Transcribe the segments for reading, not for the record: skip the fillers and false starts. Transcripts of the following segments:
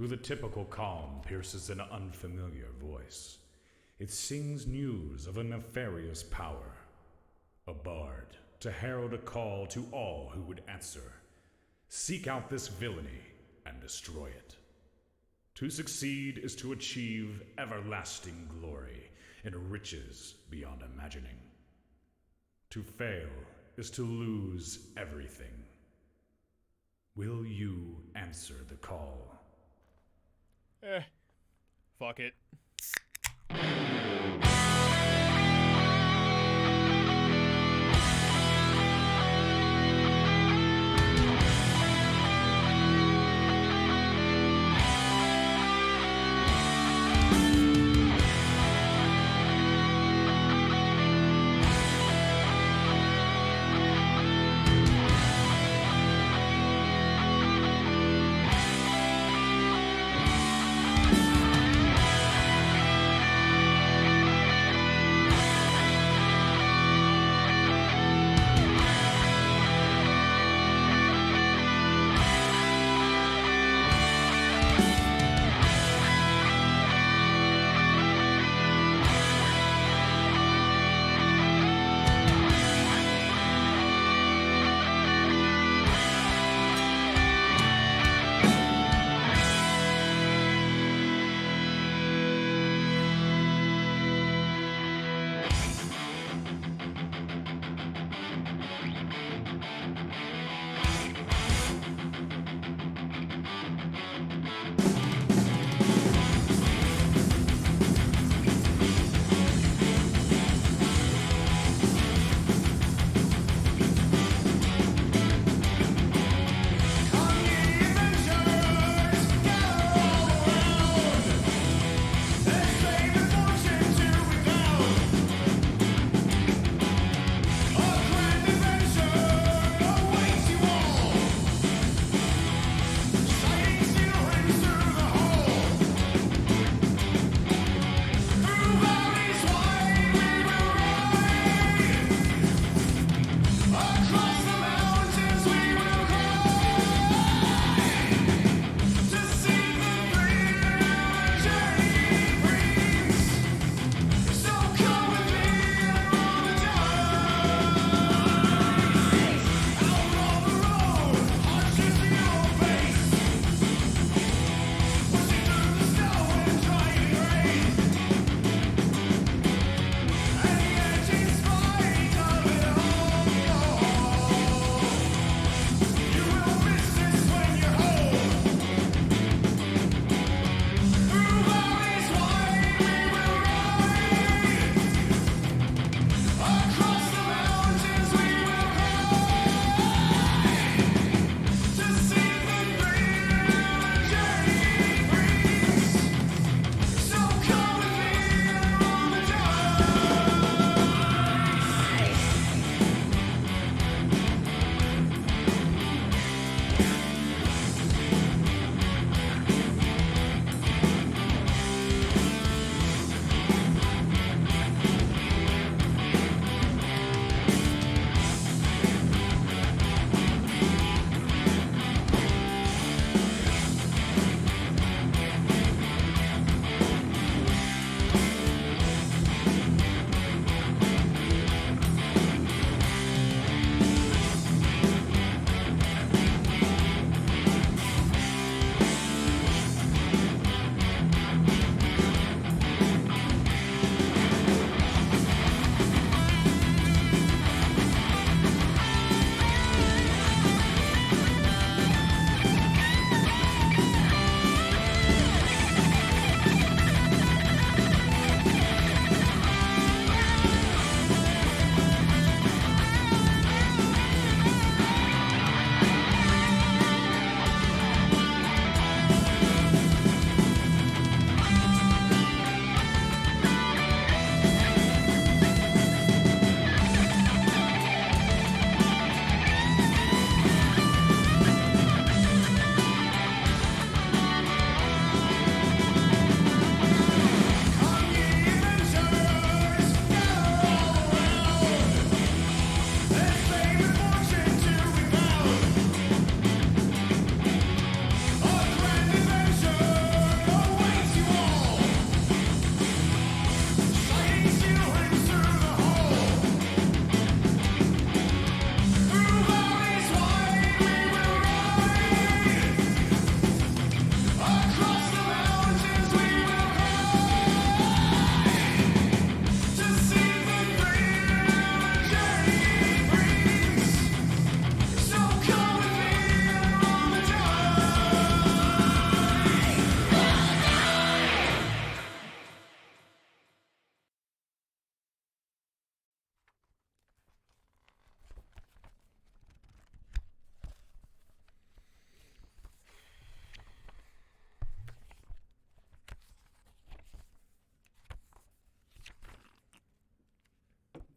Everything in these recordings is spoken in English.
Through the typical calm pierces an unfamiliar voice. It sings news of a nefarious power. A bard, to herald a call to all who would answer. Seek out this villainy and destroy it. To succeed is to achieve everlasting glory and riches beyond imagining. To fail is to lose everything. Will you answer the call? Fuck it.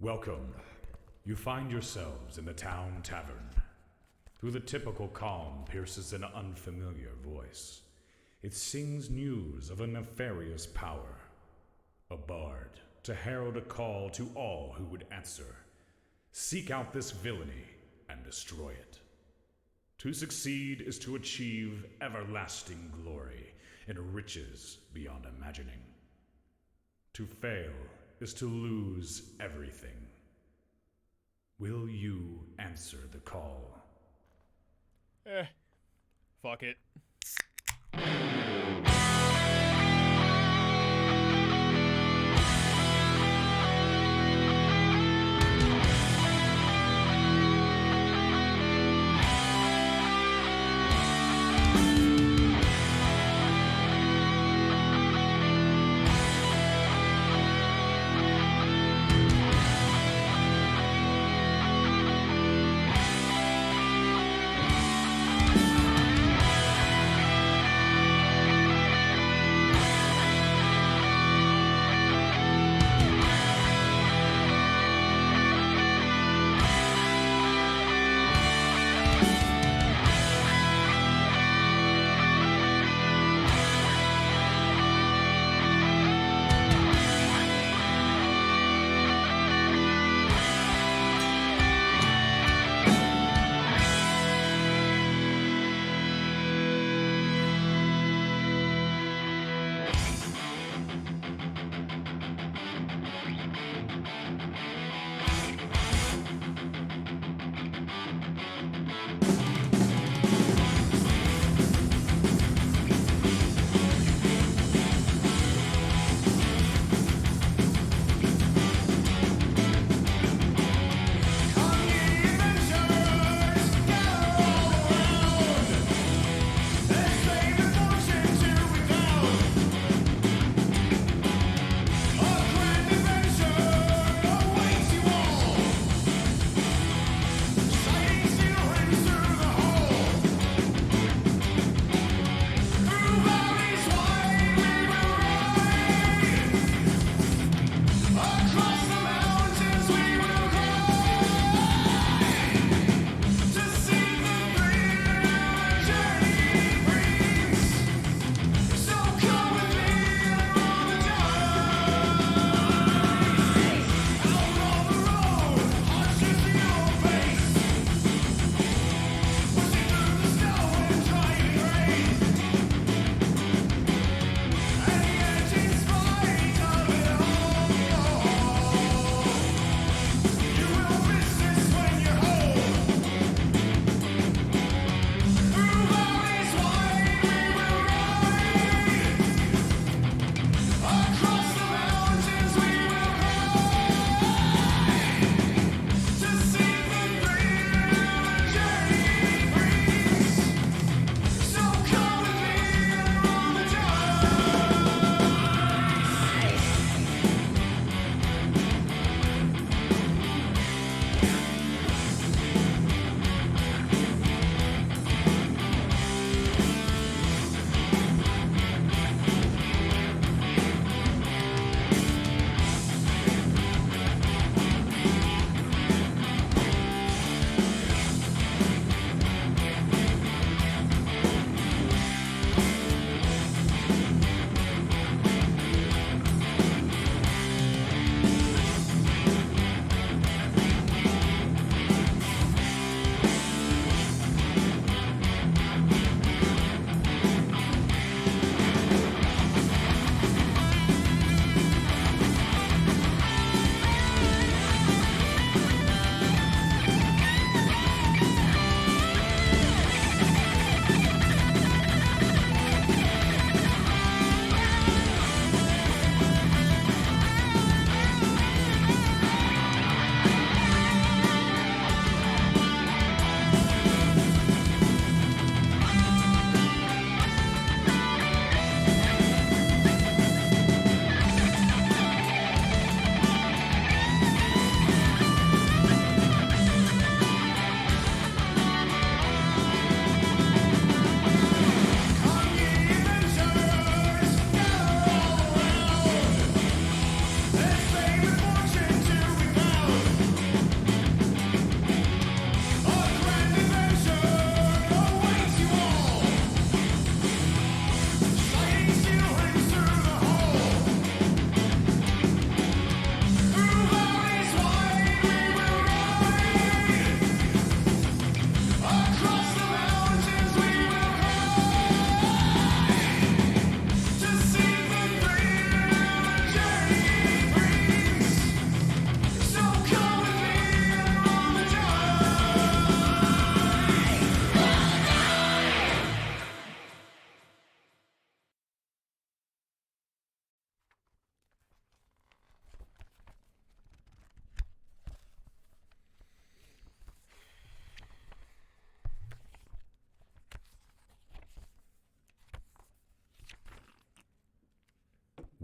Welcome. You find yourselves in the town tavern. Through the typical calm pierces an unfamiliar voice. It sings news of a nefarious power. A bard, to herald a call to all who would answer. Seek out this villainy and destroy it. To succeed is to achieve everlasting glory and riches beyond imagining. To fail is to lose everything. Will you answer the call? Fuck it.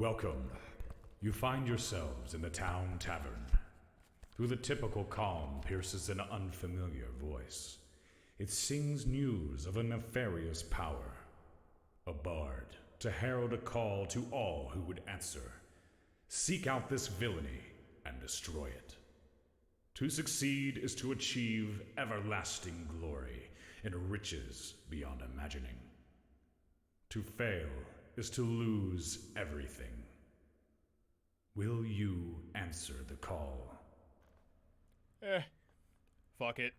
Welcome. You find yourselves in the town tavern. Through the typical calm pierces an unfamiliar voice. It sings news of a nefarious power. A bard, to herald a call to all who would answer. Seek out this villainy and destroy it. To succeed is to achieve everlasting glory and riches beyond imagining. To fail is to lose everything. Will you answer the call? Fuck it.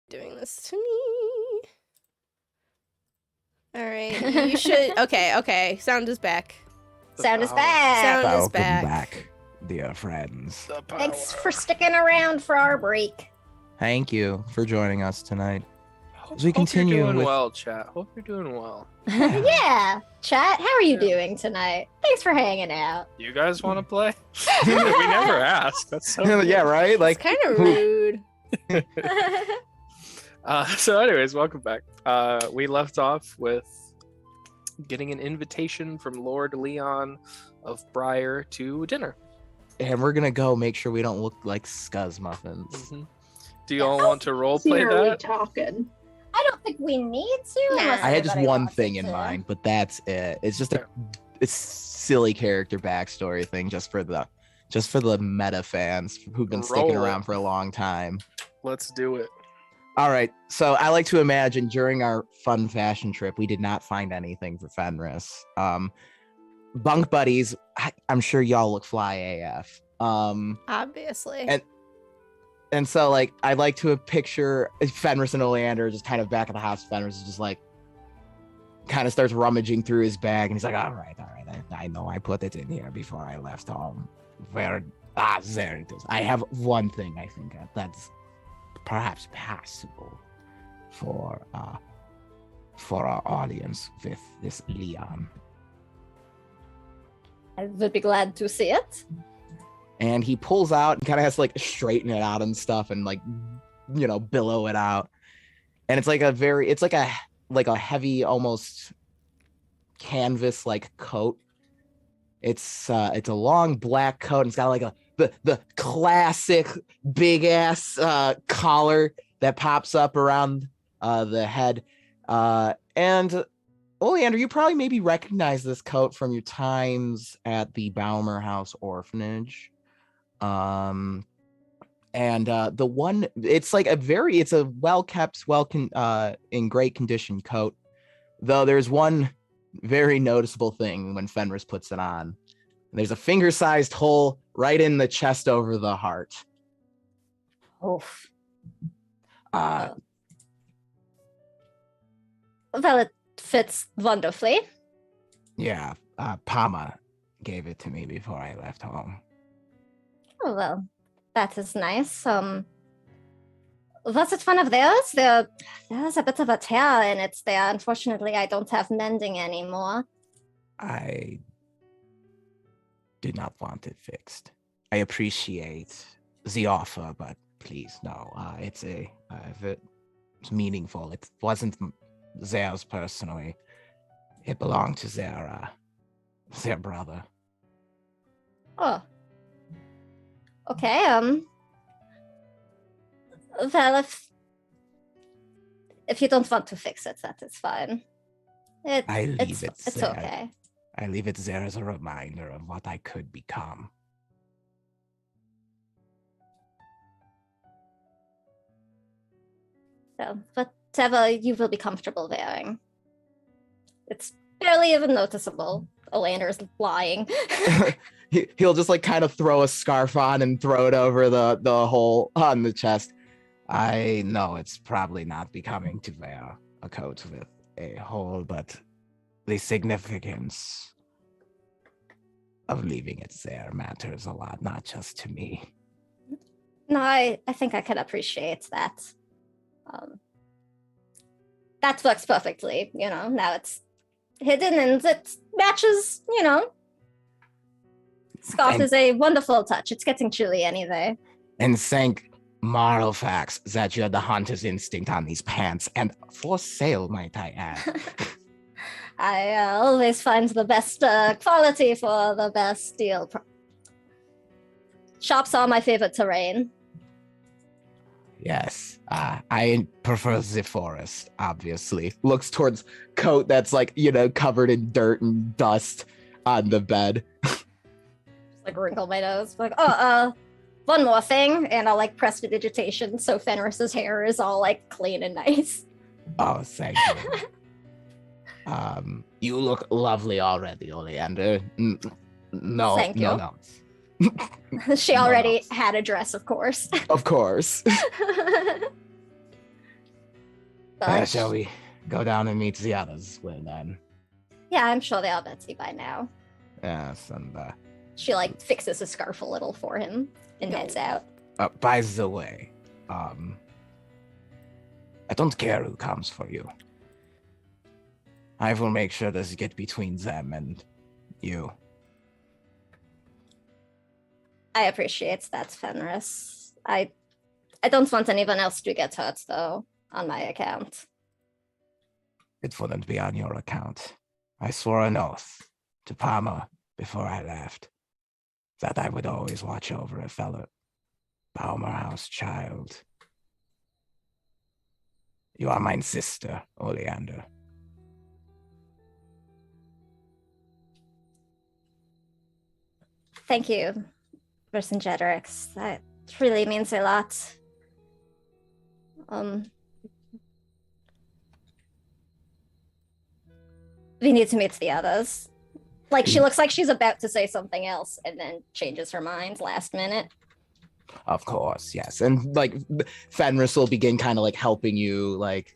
Doing this to me. All right, you should. Okay. Sound is back. Sound is back. Sound is Welcome back. back, dear friends. Thanks for sticking around for our break. Thank you for joining us tonight. Hope we continue you're doing with- well, chat. Hope you're doing well. Yeah, chat, how are you Yeah. doing tonight? Thanks for hanging out. You guys want to play? We never asked. That's so Yeah, right? Like, It's kind of rude. So anyways, welcome back. We left off with getting an invitation from Lord Leon of Briar to dinner. and we're gonna go make sure we don't look like scuzz muffins. Mhm. Do you all want to role play that? talking? I don't think we need to. Nah. unless I had just anybody one wants thing it in to. mind, but that's it. It's just a silly character backstory thing, just for the meta fans who've been sticking Roll it. around for a long time. Let's do it. All right, so I like to imagine during our fun fashion trip, we did not find anything for Fenris. bunk buddies. I'm sure y'all look fly AF. Obviously. And so like I'd like to picture Fenris and Oleander just kind of back at the house. Fenris is just like kind of starts rummaging through his bag, and he's like, all right. I know I put it in here before I left home. There it is. I have one thing I think that's perhaps passable for our audience with this Leon. I would be glad to see it. And he pulls out and kind of has to like straighten it out and stuff and like, billow it out. And it's like a heavy, almost canvas like coat. It's a long black coat, and it's got like the classic big ass collar that pops up around the head. And Oleander, you probably maybe recognize this coat from your times at the Baumer House Orphanage. And the one, it's a well-kept, in great condition coat, though there's one very noticeable thing when Fenris puts it on. There's a finger-sized hole right in the chest over the heart. Oof. Uh, Well, it fits wonderfully. yeah, Pama gave it to me before I left home. Oh, well, that is nice. Was it one of theirs? There's a bit of a tear in it there. Unfortunately, I don't have mending anymore. I did not want it fixed. I appreciate the offer, but please, no. If it's meaningful. It wasn't theirs personally. It belonged to their brother. Oh. Okay, well, if you don't want to fix it, that is fine. It's there. okay. I leave it there as a reminder of what I could become. So, whatever you will be comfortable wearing. It's barely even noticeable. Olander's lying. He'll just like kind of throw a scarf on and throw it over the hole on the chest. I know it's probably not becoming to wear a coat with a hole, but the significance of leaving it there matters a lot, not just to me. No, I think I can appreciate that. That works perfectly, now it's hidden and it matches, Scarf is a wonderful touch. It's getting chilly anyway. And thank Marlfax that you had the hunter's instinct on these pants, and for sale, might I add. I always find the best quality for the best deal. Shops are my favorite terrain. Yes, I prefer the forest, obviously. Looks towards coat that's like, covered in dirt and dust on the bed. Just like wrinkle my nose. Like, one more thing. And I'll like press digitation so Fenris's hair is all like clean and nice. Oh, thank you. You look lovely already, Oleander. No, Thank you. No. She already had a dress, of course. Of course. But, Shall we go down and meet the others? Well, then. yeah, I'm sure they are busy by now. Yes, and She like fixes a scarf a little for him and heads out. by the way, I don't care who comes for you. I will make sure this get between them and you. I appreciate that, Fenris. I don't want anyone else to get hurt, though, on my account. It wouldn't be on your account. I swore an oath to Palmer before I left that I would always watch over a fellow Palmer House child. You are my sister, Oleander. Thank you, Vercingetorix. That really means a lot. We need to meet the others. Like she looks like she's about to say something else and then changes her mind last minute. Of course, yes. And like Fenris will begin kind of like helping you, like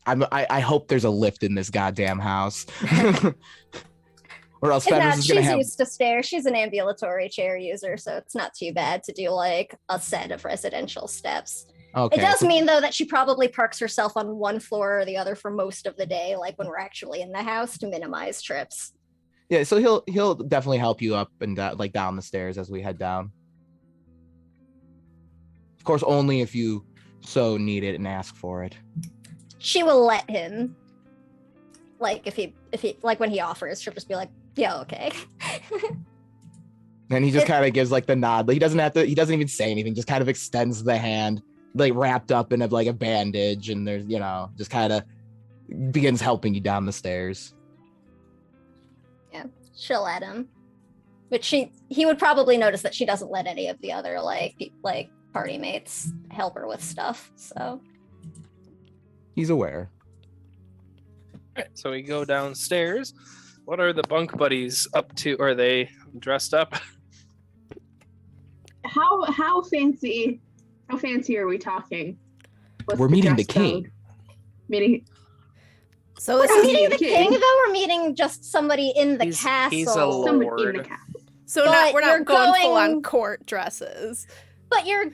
I hope there's a lift in this goddamn house. Or else Fenris is gonna She's have used to stairs. She's an ambulatory chair user, so it's not too bad to do like a set of residential steps. okay. It does mean though that she probably parks herself on one floor or the other for most of the day, like when we're actually in the house, to minimize trips. Yeah, so he'll definitely help you up and like down the stairs as we head down. Of course, only if you so need it and ask for it. She will let him. Like if he like when he offers, she'll just be like, yeah, okay. And he just kind of gives like the nod. He doesn't even say anything, just kind of extends the hand, like wrapped up in like a bandage, and there's, just kind of begins helping you down the stairs. Yeah, she'll let him. But he would probably notice that she doesn't let any of the other like party mates help her with stuff, so He's aware. Alright, so we go downstairs. What are the bunk buddies up to? Are they dressed up? How fancy are we talking? What's We're meeting the dress king. code? Meeting. So this we're is meeting the the king king. though. We're meeting just somebody in the castle. He's a Somebody lord. in the castle. so But we're you're not going full going- on court dresses. But you're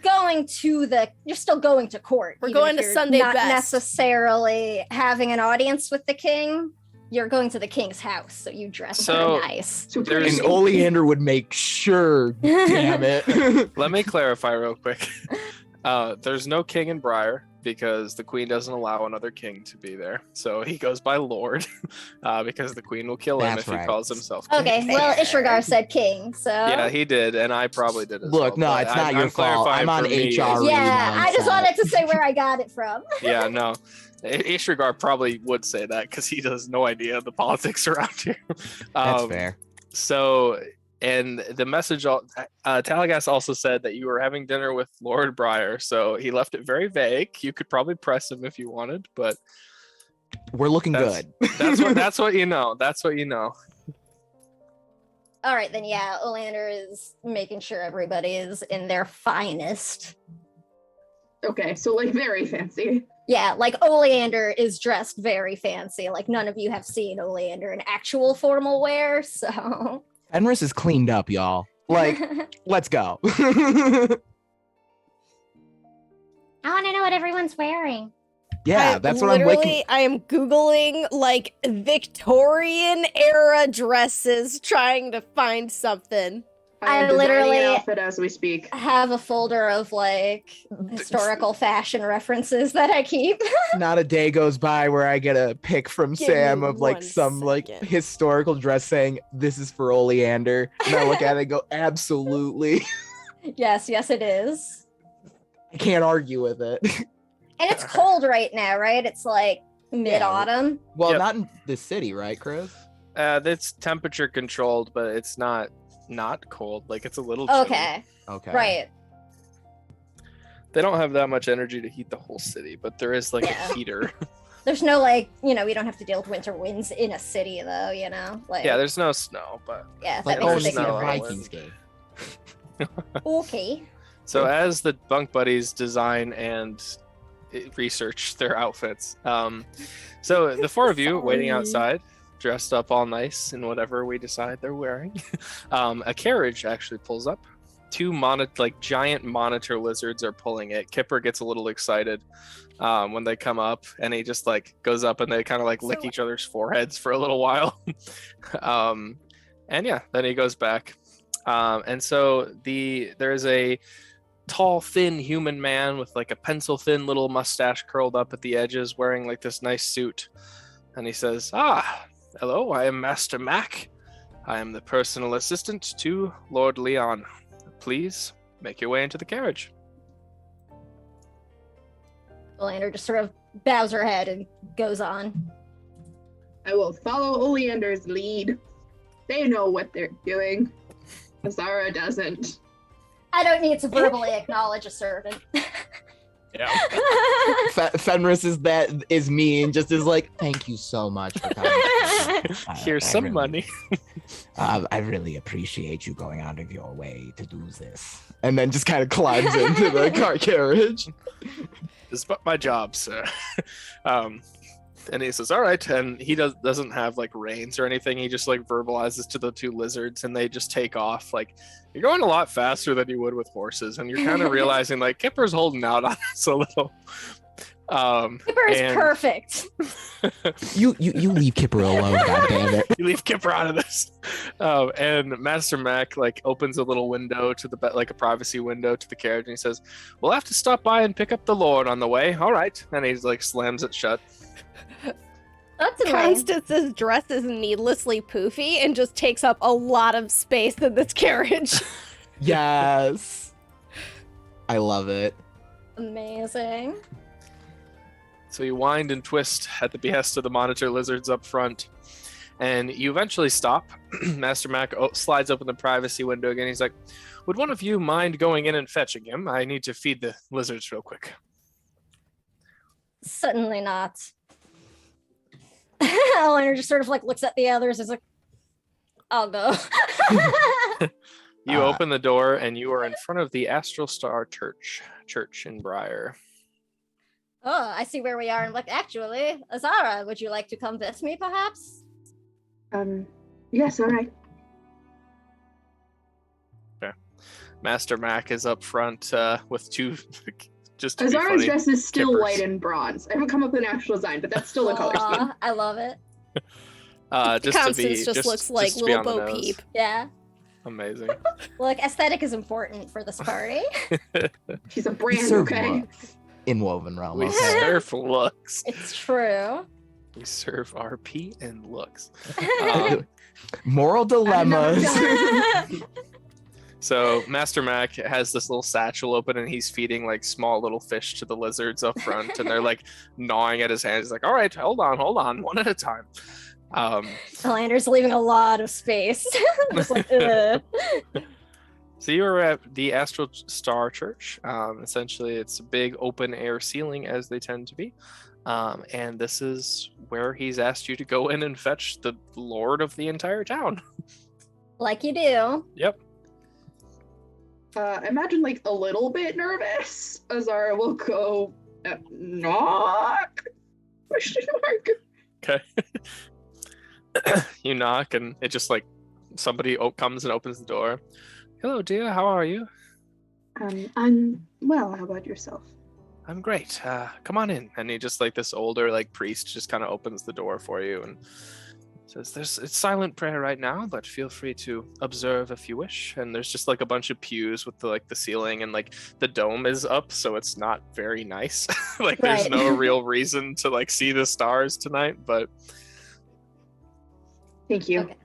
still going to court. We're even going if to you're Sunday not best. necessarily having an audience with the king. You're going to the king's house, so you dress So- nice. So There's- And pretty- Oleander would make sure, damn it. Let me clarify real quick. There's no king in Briar because the queen doesn't allow another king to be there. So he goes by Lord because the queen will kill him That's if he right. calls himself king. Okay, well, Ishragar said king, so Yeah, he did, and I probably did as Look, well. no, but it's not I'm your fault. clarifying I'm on for me HR as- yeah, I just mindset. wanted to say where I got it from. Yeah, no. Ishragar probably would say that because he has no idea the politics around here. That's fair. So, and the message, Talagas also said that you were having dinner with Lord Briar, so he left it very vague. You could probably press him if you wanted, but We're looking that's- good. that's what you know. That's what you know. All right, then, yeah, Olander is making sure everybody is in their finest. Okay, so like very fancy. Yeah, like Oleander is dressed very fancy. Like none of you have seen Oleander in actual formal wear, so. Fenris is cleaned up, y'all. Like, let's go. I want to know what everyone's wearing. Yeah, that's what I'm like. I am Googling like Victorian era dresses trying to find something. I am designing literally- an outfit as we speak. I have a folder of like historical fashion references that I keep. Not a day goes by where I get a pic from Give Sam me of like one some like second. historical dress saying this is for Oleander. And I look at it and go, absolutely. Yes, it is. I can't argue with it. And it's cold right now, right? It's like mid-autumn. Well, Yep. not in the city, right, Chris? That's temperature controlled, but it's not cold. Like it's a little chilly. Okay, Okay. right. They don't have that much energy to heat the whole city, but there is like Yeah. a heater. There's no like, we don't have to deal with winter winds in a city though, Like Yeah, there's no snow, but yeah, Like, that oh, makes a it's big no, a I difference. Vikings game. Okay. so as the bunk buddies design and research their outfits, so the four of you waiting Sorry. outside, dressed up all nice in whatever we decide they're wearing, a carriage actually pulls up. Two giant monitor lizards are pulling it. Kipper gets a little excited when they come up, and he just like goes up and they kind of like lick So- each other's foreheads for a little while. And yeah, then he goes back. And so there's a tall, thin human man with like a pencil thin little mustache curled up at the edges, wearing like this nice suit. And he says, hello, I am Master Mac. I am the personal assistant to Lord Leon. Please make your way into the carriage. Olander just sort of bows her head and goes on. I will follow Oleander's lead. They know what they're doing. Azara doesn't. I don't need to verbally acknowledge a servant. Yeah. Fenris is me and just is like, thank you so much for coming. Here's some money. I really appreciate you going out of your way to do this. And then just kind of climbs into the car carriage. This is but my job, sir. And he says, all right. And he doesn't have like reins or anything. He just like verbalizes to the two lizards and they just take off. Like, you're going a lot faster than you would with horses. And you're kind of realizing like Kipper's holding out on us a little. Kipper is perfect. You leave Kipper alone, goddammit. You leave Kipper out of this. And Master Mac like opens a little window to the like a privacy window to the carriage and he says, we'll have to stop by and pick up the Lord on the way. All right. And he like slams it shut. That's nice. Constance's dress is needlessly poofy and just takes up a lot of space in this carriage. Yes. I love it. Amazing. So you wind and twist at the behest of the monitor lizards up front, and you eventually stop. Master Mac slides open the privacy window again. He's like, would one of you mind going in and fetching him? I need to feed the lizards real quick. Certainly not. Eleanor just sort of like looks at the others and is like, I'll go. You open the door and you are in front of the Astral Star Church in Briar. Oh, I see where we are. And like, actually, Azara, would you like to come with me, perhaps? Yes, all right. Okay. Master Mac is up front with two. Just to Azara's dress is still Kippers. white and bronze. I haven't come up with an actual design, but that's still the color scheme. I love it. Just Constance to be, just looks like to be little on the Bo nose. Peep. Yeah. Amazing. Look, aesthetic is important for this party. She's a We brand, serve okay? looks in WovenRealm. We okay? serve looks. It's true. We serve RP and looks. Moral dilemmas. So Master Mac has this little satchel open and he's feeding like small little fish to the lizards up front and they're like gnawing at his hands. He's like, all right, hold on, one at a time. Elander's leaving a lot of space. Just like, ugh. So you are at the Astral Star Church. Essentially, it's a big open air ceiling as they tend to be. And this is where he's asked you to go in and fetch the Lord of the entire town. Like you do. Yep. I imagine like a little bit nervous. Azara will go, knock? Question mark. Okay. You knock and it just like somebody comes and opens the door. Hello, dear. How are you? I'm well. How about yourself? I'm great. Come on in. And he just like this older like priest just kind of opens the door for you and says, it's silent prayer right now, but feel free to observe if you wish. And there's just like a bunch of pews with the ceiling and like the dome is up, so it's not very nice. Like there's Right. no real reason to like see the stars tonight, but Thank you. Okay.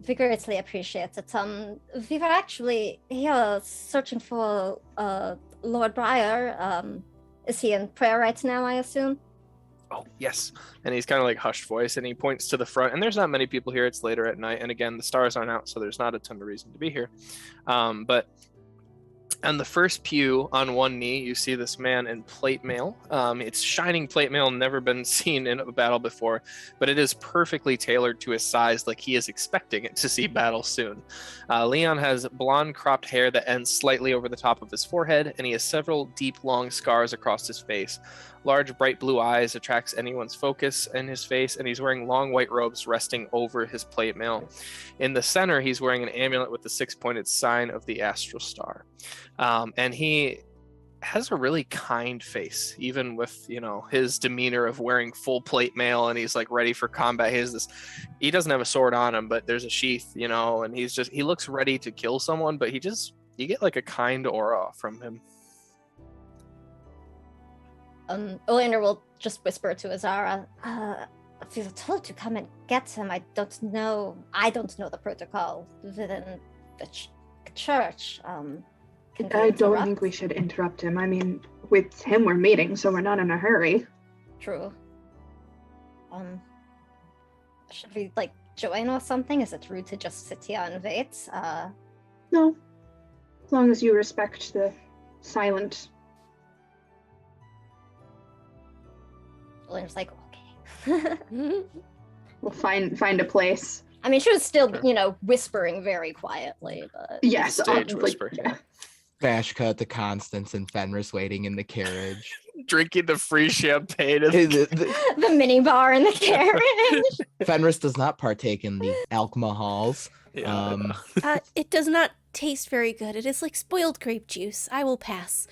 We greatly appreciate it. We were actually here searching for Lord Briar. Is he in prayer right now, I assume? oh yes. And he's kind of like hushed voice and he points to the front and there's not many people here. It's later at night. And again, the stars aren't out, so there's not a ton of reason to be here. But on the first pew on one knee, you see this man in plate mail. It's shining plate mail, never been seen in a battle before, but it is perfectly tailored to his size, like he is expecting it to see battle soon. Leon has blonde cropped hair that ends slightly over the top of his forehead, and he has several deep, long scars across his face. Large, bright blue eyes attracts anyone's focus in his face, and he's wearing long white robes resting over his plate mail. In the center, he's wearing an amulet with the six-pointed sign of the Astral Star. And he has a really kind face, even with, his demeanor of wearing full plate mail and he's like ready for combat. He doesn't have a sword on him, but there's a sheath, and he looks ready to kill someone, but you get like a kind aura from him. Olander will just whisper to Azara, we were told to come and get him. I don't know the protocol within the church. Can we I don't interrupt? think we should interrupt him. I mean, with him we're meeting, so we're not in a hurry. True. Should we join or something? Is it rude to just sit here and wait? No. As long as you respect the silent. Olender's like, okay. We'll find a place. I mean, she was still, Sure. whispering very quietly, but Yes, Stage whisper, yeah. Dash cut to Constance and Fenris waiting in the carriage. Drinking the free champagne. the mini bar in the carriage. Fenris does not partake in the alcohols. Yeah, It does not taste very good. It is like spoiled grape juice. I will pass.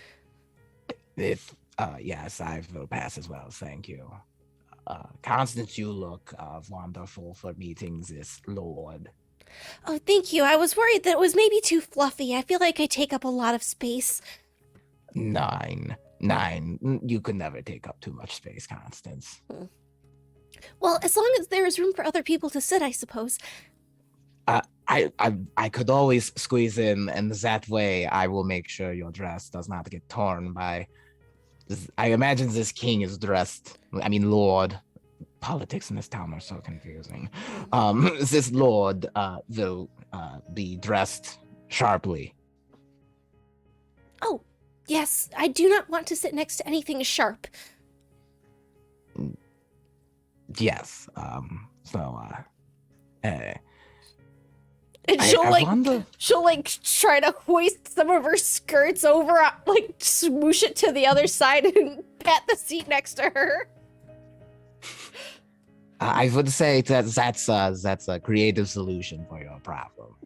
Yes, I will pass as well. Thank you. Constance, you look wonderful for meeting this lord. Oh, thank you. I was worried that it was maybe too fluffy. I feel like I take up a lot of space. 9. You could never take up too much space, Constance. Well, as long as there is room for other people to sit, I suppose. I could always squeeze in, and that way I will make sure your dress does not get torn by. I imagine this king is dressed. I mean, lord. Politics in this town are so confusing. This lord will be dressed sharply. Oh, yes. I do not want to sit next to anything sharp. Yes. And I wonder. she'll try to hoist some of her skirts over, swoosh it to the other side and pat the seat next to her. I would say that's a creative solution for your problem.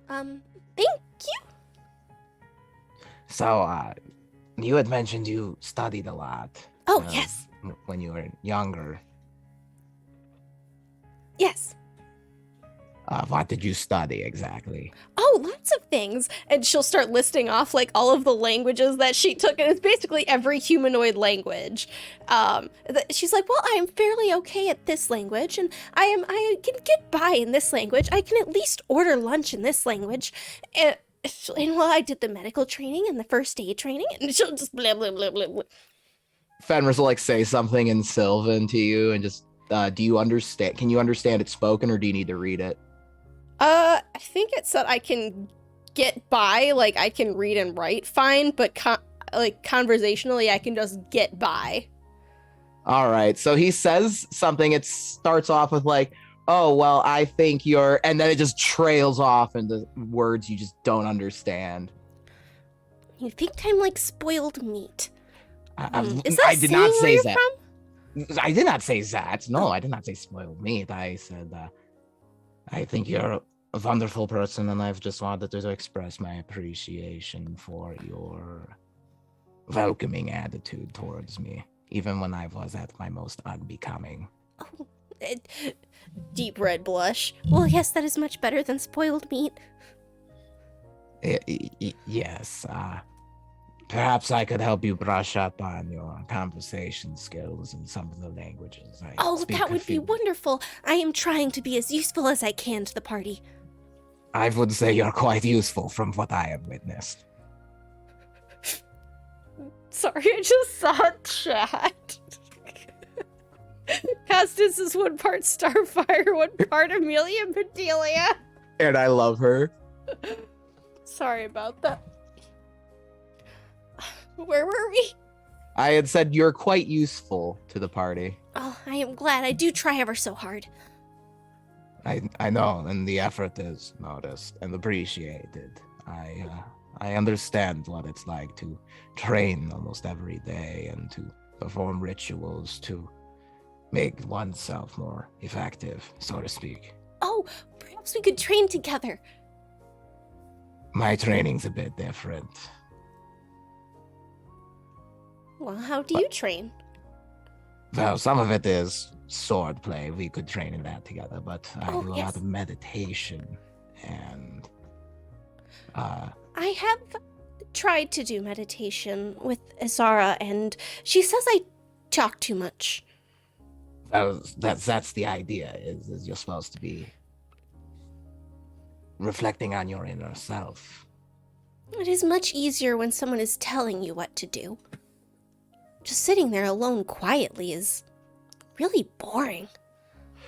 Thank you. So, you had mentioned you studied a lot. Oh, yes. When you were younger. Yes. What did you study exactly? Oh, lots of things. And she'll start listing off all of the languages that she took, and it's basically every humanoid language. She's like, well, I'm fairly okay at this language, and I can get by in this language. I can at least order lunch in this language. And well, I did the medical training and the first aid training, and she'll just blah blah blah blah blah. Fenris will say something in Sylvan to you, and just do you understand? Can you understand it spoken, or do you need to read it? I think it said I can get by, I can read and write fine, but conversationally I can just get by. All right, so he says something. It starts off with oh, well, I think you're, and then it just trails off into words you just don't understand. You think I'm like spoiled meat? Is that I did not saying where say you're that. from? I did not say that. No, I did not say spoiled meat. I said, I think you're a wonderful person, and I've just wanted to express my appreciation for your welcoming attitude towards me, even when I was at my most unbecoming. Oh, deep red blush. Well, yes, that is much better than spoiled meat. Yes, perhaps I could help you brush up on your conversation skills in some of the languages. Oh, that would be wonderful. I am trying to be as useful as I can to the party. I would say you're quite useful from what I have witnessed. Sorry, I just saw chat. Constance is one part Starfire, one part Amelia Bedelia. And I love her. Sorry about that. Where were we? I had said you're quite useful to the party. Oh, I am glad. I do try ever so hard. I know, and the effort is noticed and appreciated. I understand what it's like to train almost every day and to perform rituals to make oneself more effective, so to speak. Oh, perhaps we could train together. My training's a bit different. Well, how do you train? Well, some of it is sword play. We could train in that together, but I do a yes. lot of meditation and I have tried to do meditation with Isara, and she says I talk too much. that's the idea, is you're supposed to be reflecting on your inner self. It is much easier when someone is telling you what to do. Just sitting there alone quietly is really boring.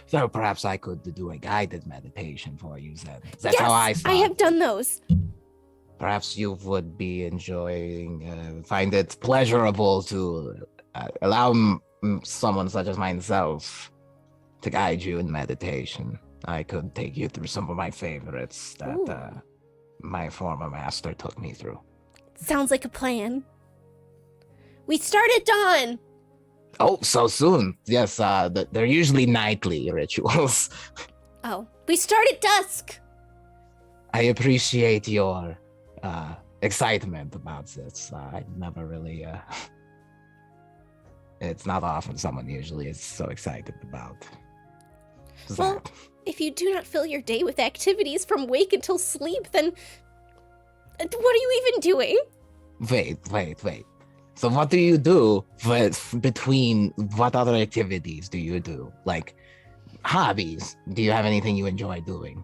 So perhaps I could do a guided meditation for you then. That's how I Yes, saw I it. have done those. Perhaps you would be find it pleasurable to allow someone such as myself to guide you in meditation. I could take you through some of my favorites that my former master took me through. Sounds like a plan. We start at dawn. Oh, so soon? Yes, they're usually nightly rituals. Oh, we start at dusk. I appreciate your excitement about this. I never really. It's not often someone usually is so excited about Well, that. if you do not fill your day with activities from wake until sleep, then what are you even doing? Wait. So what do you do between what other activities do you do? Like hobbies? Do you have anything you enjoy doing?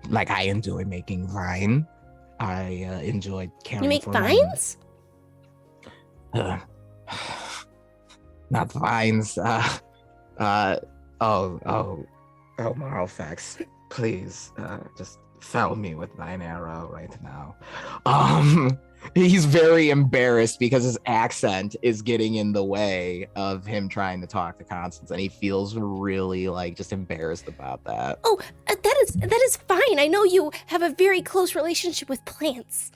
Like I enjoy making vine. I enjoy caring You make for vines? not vines. Moral facts. Please, just fell me with thine arrow right now. He's very embarrassed because his accent is getting in the way of him trying to talk to Constance, and he feels really like just embarrassed about that. Oh, that is fine. I know you have a very close relationship with plants.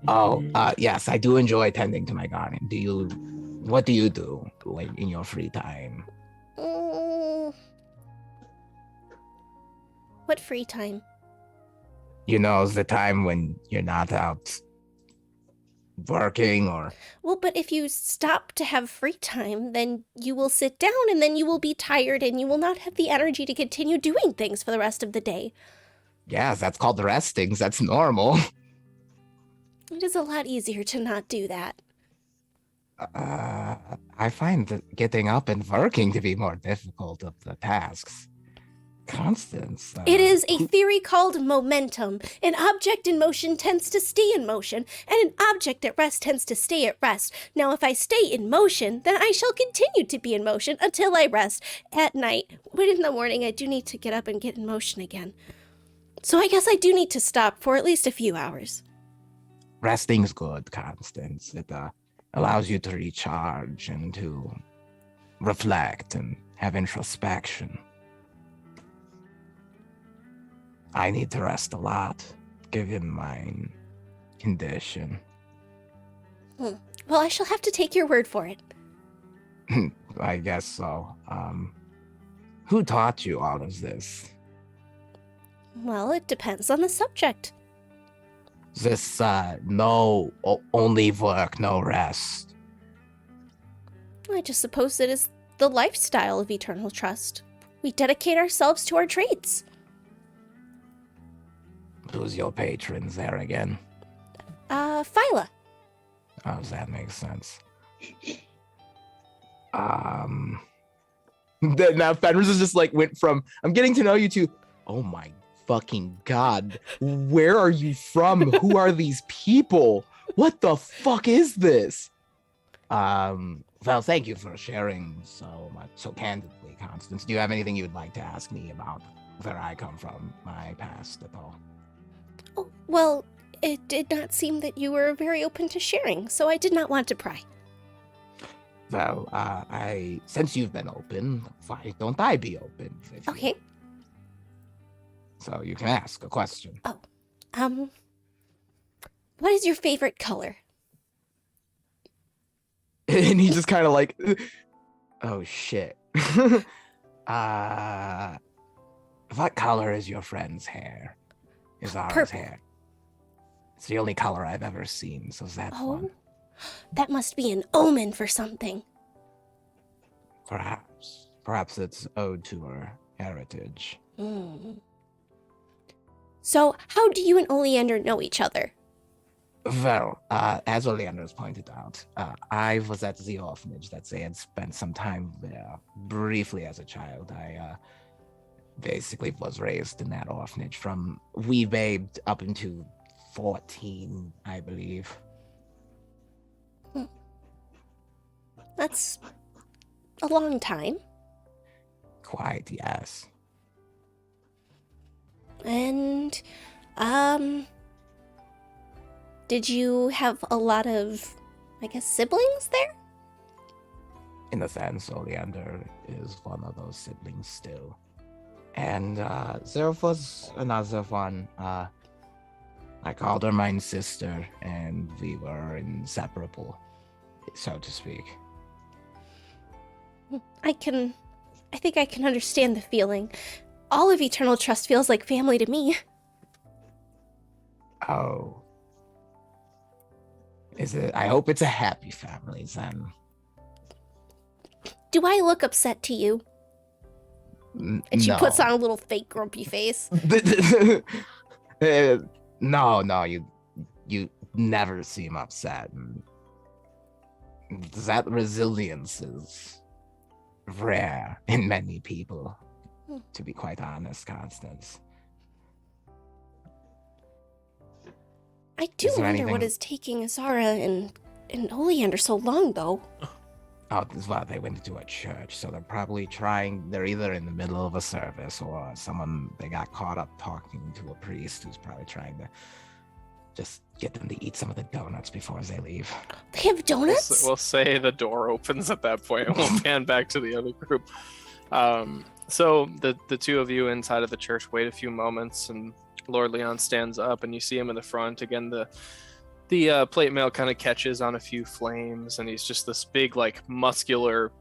Oh, yes, I do enjoy tending to my garden. What do you do like in your free time? What free time? You know, the time when you're not out working or... Well, but if you stop to have free time, then you will sit down and then you will be tired and you will not have the energy to continue doing things for the rest of the day. Yes, that's called resting. That's normal. It is a lot easier to not do that. I find that getting up and working to be more difficult of the tasks. Constance. It is a theory called momentum. An object in motion tends to stay in motion, and an object at rest tends to stay at rest. Now, if I stay in motion, then I shall continue to be in motion until I rest at night. But in the morning, I do need to get up and get in motion again. So I guess I do need to stop for at least a few hours. Resting's good, Constance. It allows you to recharge and to reflect and have introspection. I need to rest a lot, given my condition. Well, I shall have to take your word for it. I guess so. Who taught you all of this? Well, it depends on the subject. This, only work, no rest. I just suppose it is the lifestyle of Eternal Trust. We dedicate ourselves to our trades. Who's your patrons there again? Phyla. Oh, that makes sense. Now Fenris is just like went from I'm getting to know you to oh my fucking god, where are you from? Who are these people? What the fuck is this? Well, thank you for sharing so much, so candidly, Constance. Do you have anything you would like to ask me about where I come from, my past at all? Oh, well, it did not seem that you were very open to sharing, so I did not want to pry. Well, since you've been open, why don't I be open? Okay. So you can ask a question. What is your favorite color? And he just kind of like, oh shit. What color is your friend's hair? Is ours Purple. hair? It's the only color I've ever seen, so that's one. That must be an omen for something. Perhaps it's ode to her heritage. So, how do you and Oleander know each other? Well, as Oleander's pointed out, I was at the orphanage that they had spent some time there briefly as a child. I basically was raised in that orphanage from wee babe up into 14, I believe. That's a long time. Quite, yes. And, did you have a lot of, I guess, siblings there? In a sense, Oleander is one of those siblings still. And there was another one. I called her my sister, and we were inseparable, so to speak. I think I can understand the feeling. All of Eternal Trust feels like family to me. Oh. Is it? I hope it's a happy family then. Do I look upset to you? And she No. puts on a little fake grumpy face. No, you never seem upset. That resilience is rare in many people, to be quite honest, Constance. I do Is there wonder what anything- is taking Azara and Oleander so long, though. Oh, well, they went to a church, so they're either in the middle of a service or they got caught up talking to a priest who's probably trying to just get them to eat some of the donuts before they leave. They have donuts? We'll say the door opens at that point, and we'll pan back to the other group. So the two of you inside of the church wait a few moments, and Lord Leon stands up, and you see him in the front. Again, the plate mail kind of catches on a few flames, and he's just this big, like, muscular,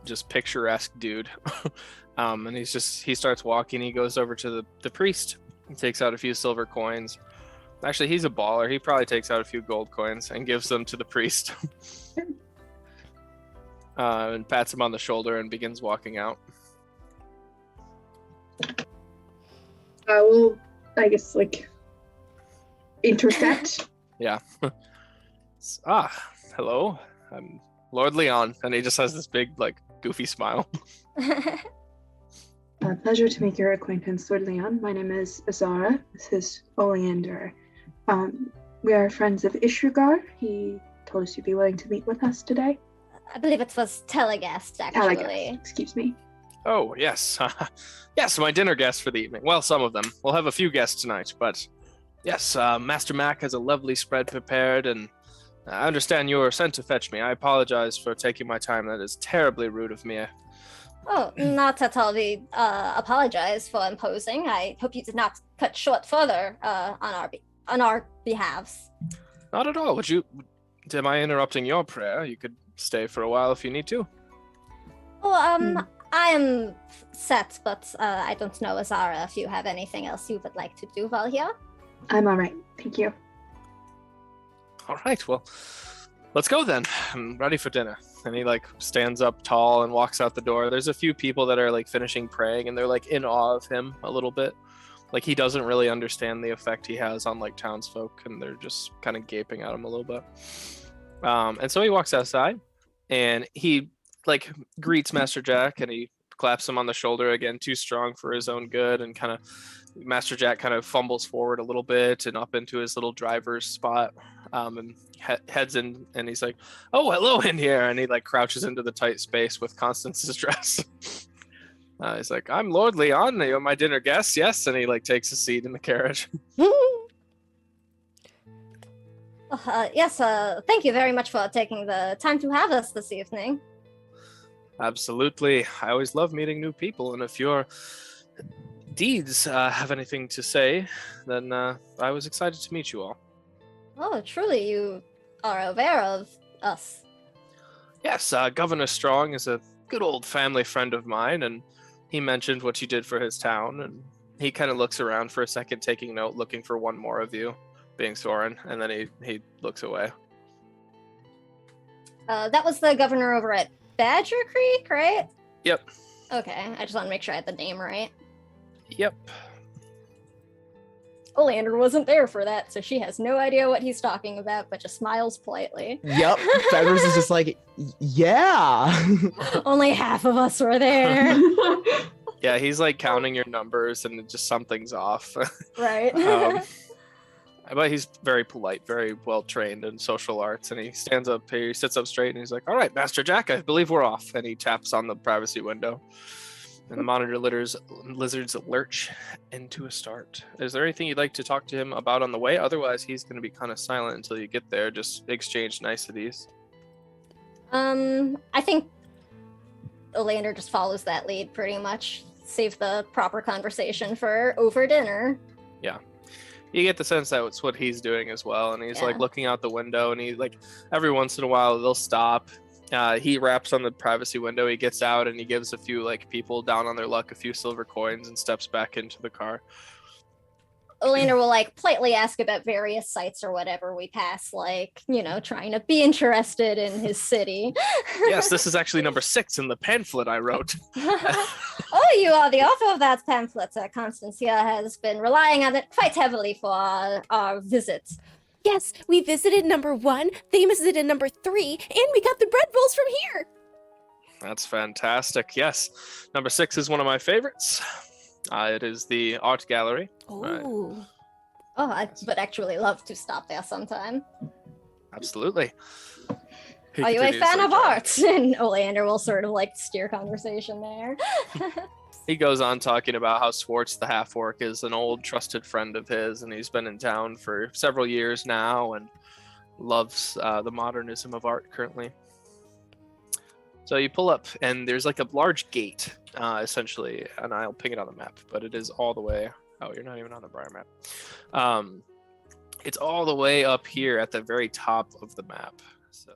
just picturesque dude. And he starts walking. He goes over to the priest. He takes out a few silver coins. Actually, he's a baller. He probably takes out a few gold coins and gives them to the priest. And pats him on the shoulder and begins walking out. I will, I guess, intercept. Yeah. Hello. I'm Lord Leon. And he just has this big, goofy smile. Pleasure to make your acquaintance, Lord Leon. My name is Azara. This is Oleander. We are friends of Ishrugar. He told us you'd be willing to meet with us today. I believe it was Telegast, actually. Telegast, excuse me. Oh, yes. Yes, my dinner guests for the evening. Well, some of them. We'll have a few guests tonight, but yes, Master Mac has a lovely spread prepared, and I understand you were sent to fetch me. I apologize for taking my time. That is terribly rude of me. Oh, not at all. We apologize for imposing. I hope you did not cut short further on our behalves. Not at all. Am I interrupting your prayer? You could stay for a while if you need to. Oh, I am set, but I don't know, Azara, if you have anything else you would like to do while here. I'm all right. Thank you. All right, well, let's go then. I'm ready for dinner. And he stands up tall and walks out the door. There's a few people that are finishing praying, and they're in awe of him a little bit. He doesn't really understand the effect he has on townsfolk, and they're just kind of gaping at him a little bit. And so he walks outside, and he greets Master Jack, and he claps him on the shoulder again, too strong for his own good, and Master Jack kind of fumbles forward a little bit and up into his little driver's spot, and heads in, and he's like, "Oh, hello in here," and he crouches into the tight space with Constance's dress. He's like, "I'm Lord Leon. You're my dinner guest, yes," and he takes a seat in the carriage. Yes, thank you very much for taking the time to have us this evening. Absolutely. I always love meeting new people, and if your deeds have anything to say, then I was excited to meet you all. Oh, truly, you are aware of us. Yes, Governor Strong is a good old family friend of mine, and he mentioned what you did for his town, and he kind of looks around for a second, taking note, looking for one more of you, being Soren, and then he looks away. That was the governor over at Badger Creek, right? Yep. Okay, I just want to make sure I had the name right. Yep. Oleander wasn't there for that, so she has no idea what he's talking about, but just smiles politely. Yep. Feathers is just yeah. Only half of us were there. Yeah, he's counting your numbers, and just something's off. Right. But he's very polite, very well trained in social arts, and he stands up, he sits up straight, and he's like, "All right, Master Jack, I believe we're off." And he taps on the privacy window, and the monitor lizards lurch into a start. Is there anything you'd like to talk to him about on the way? Otherwise, he's going to be kind of silent until you get there. Just exchange niceties. I think Oleander just follows that lead pretty much. Save the proper conversation for over dinner. Yeah. You get the sense that it's what he's doing as well, and he's like looking out the window, and he like every once in a while they'll stop. He raps on the privacy window, he gets out, and he gives a few like people down on their luck a few silver coins and steps back into the car. Oleander will like politely ask about various sites or whatever we pass, like, you know, trying to be interested in his city. Yes, this is actually number 6 in the pamphlet I wrote. Oh, you are the author of that pamphlet. Constancia has been relying on it quite heavily for our visits. Yes, we visited number 1, they visited number 3, and we got the bread rolls from here. That's fantastic. Yes, number 6 is one of my favorites. It is the art gallery. Oh. Oh, I would actually love to stop there sometime. Absolutely. Are you a fan of art? And Oleander will sort of like steer conversation there. He goes on talking about how Swartz the half-orc is an old trusted friend of his, and he's been in town for several years now and loves the modernism of art currently. So you pull up, and there's like a large gate, essentially, and I'll ping it on the map, but it is all the way... Oh, you're not even on the Briar map. It's all the way up here at the very top of the map. So.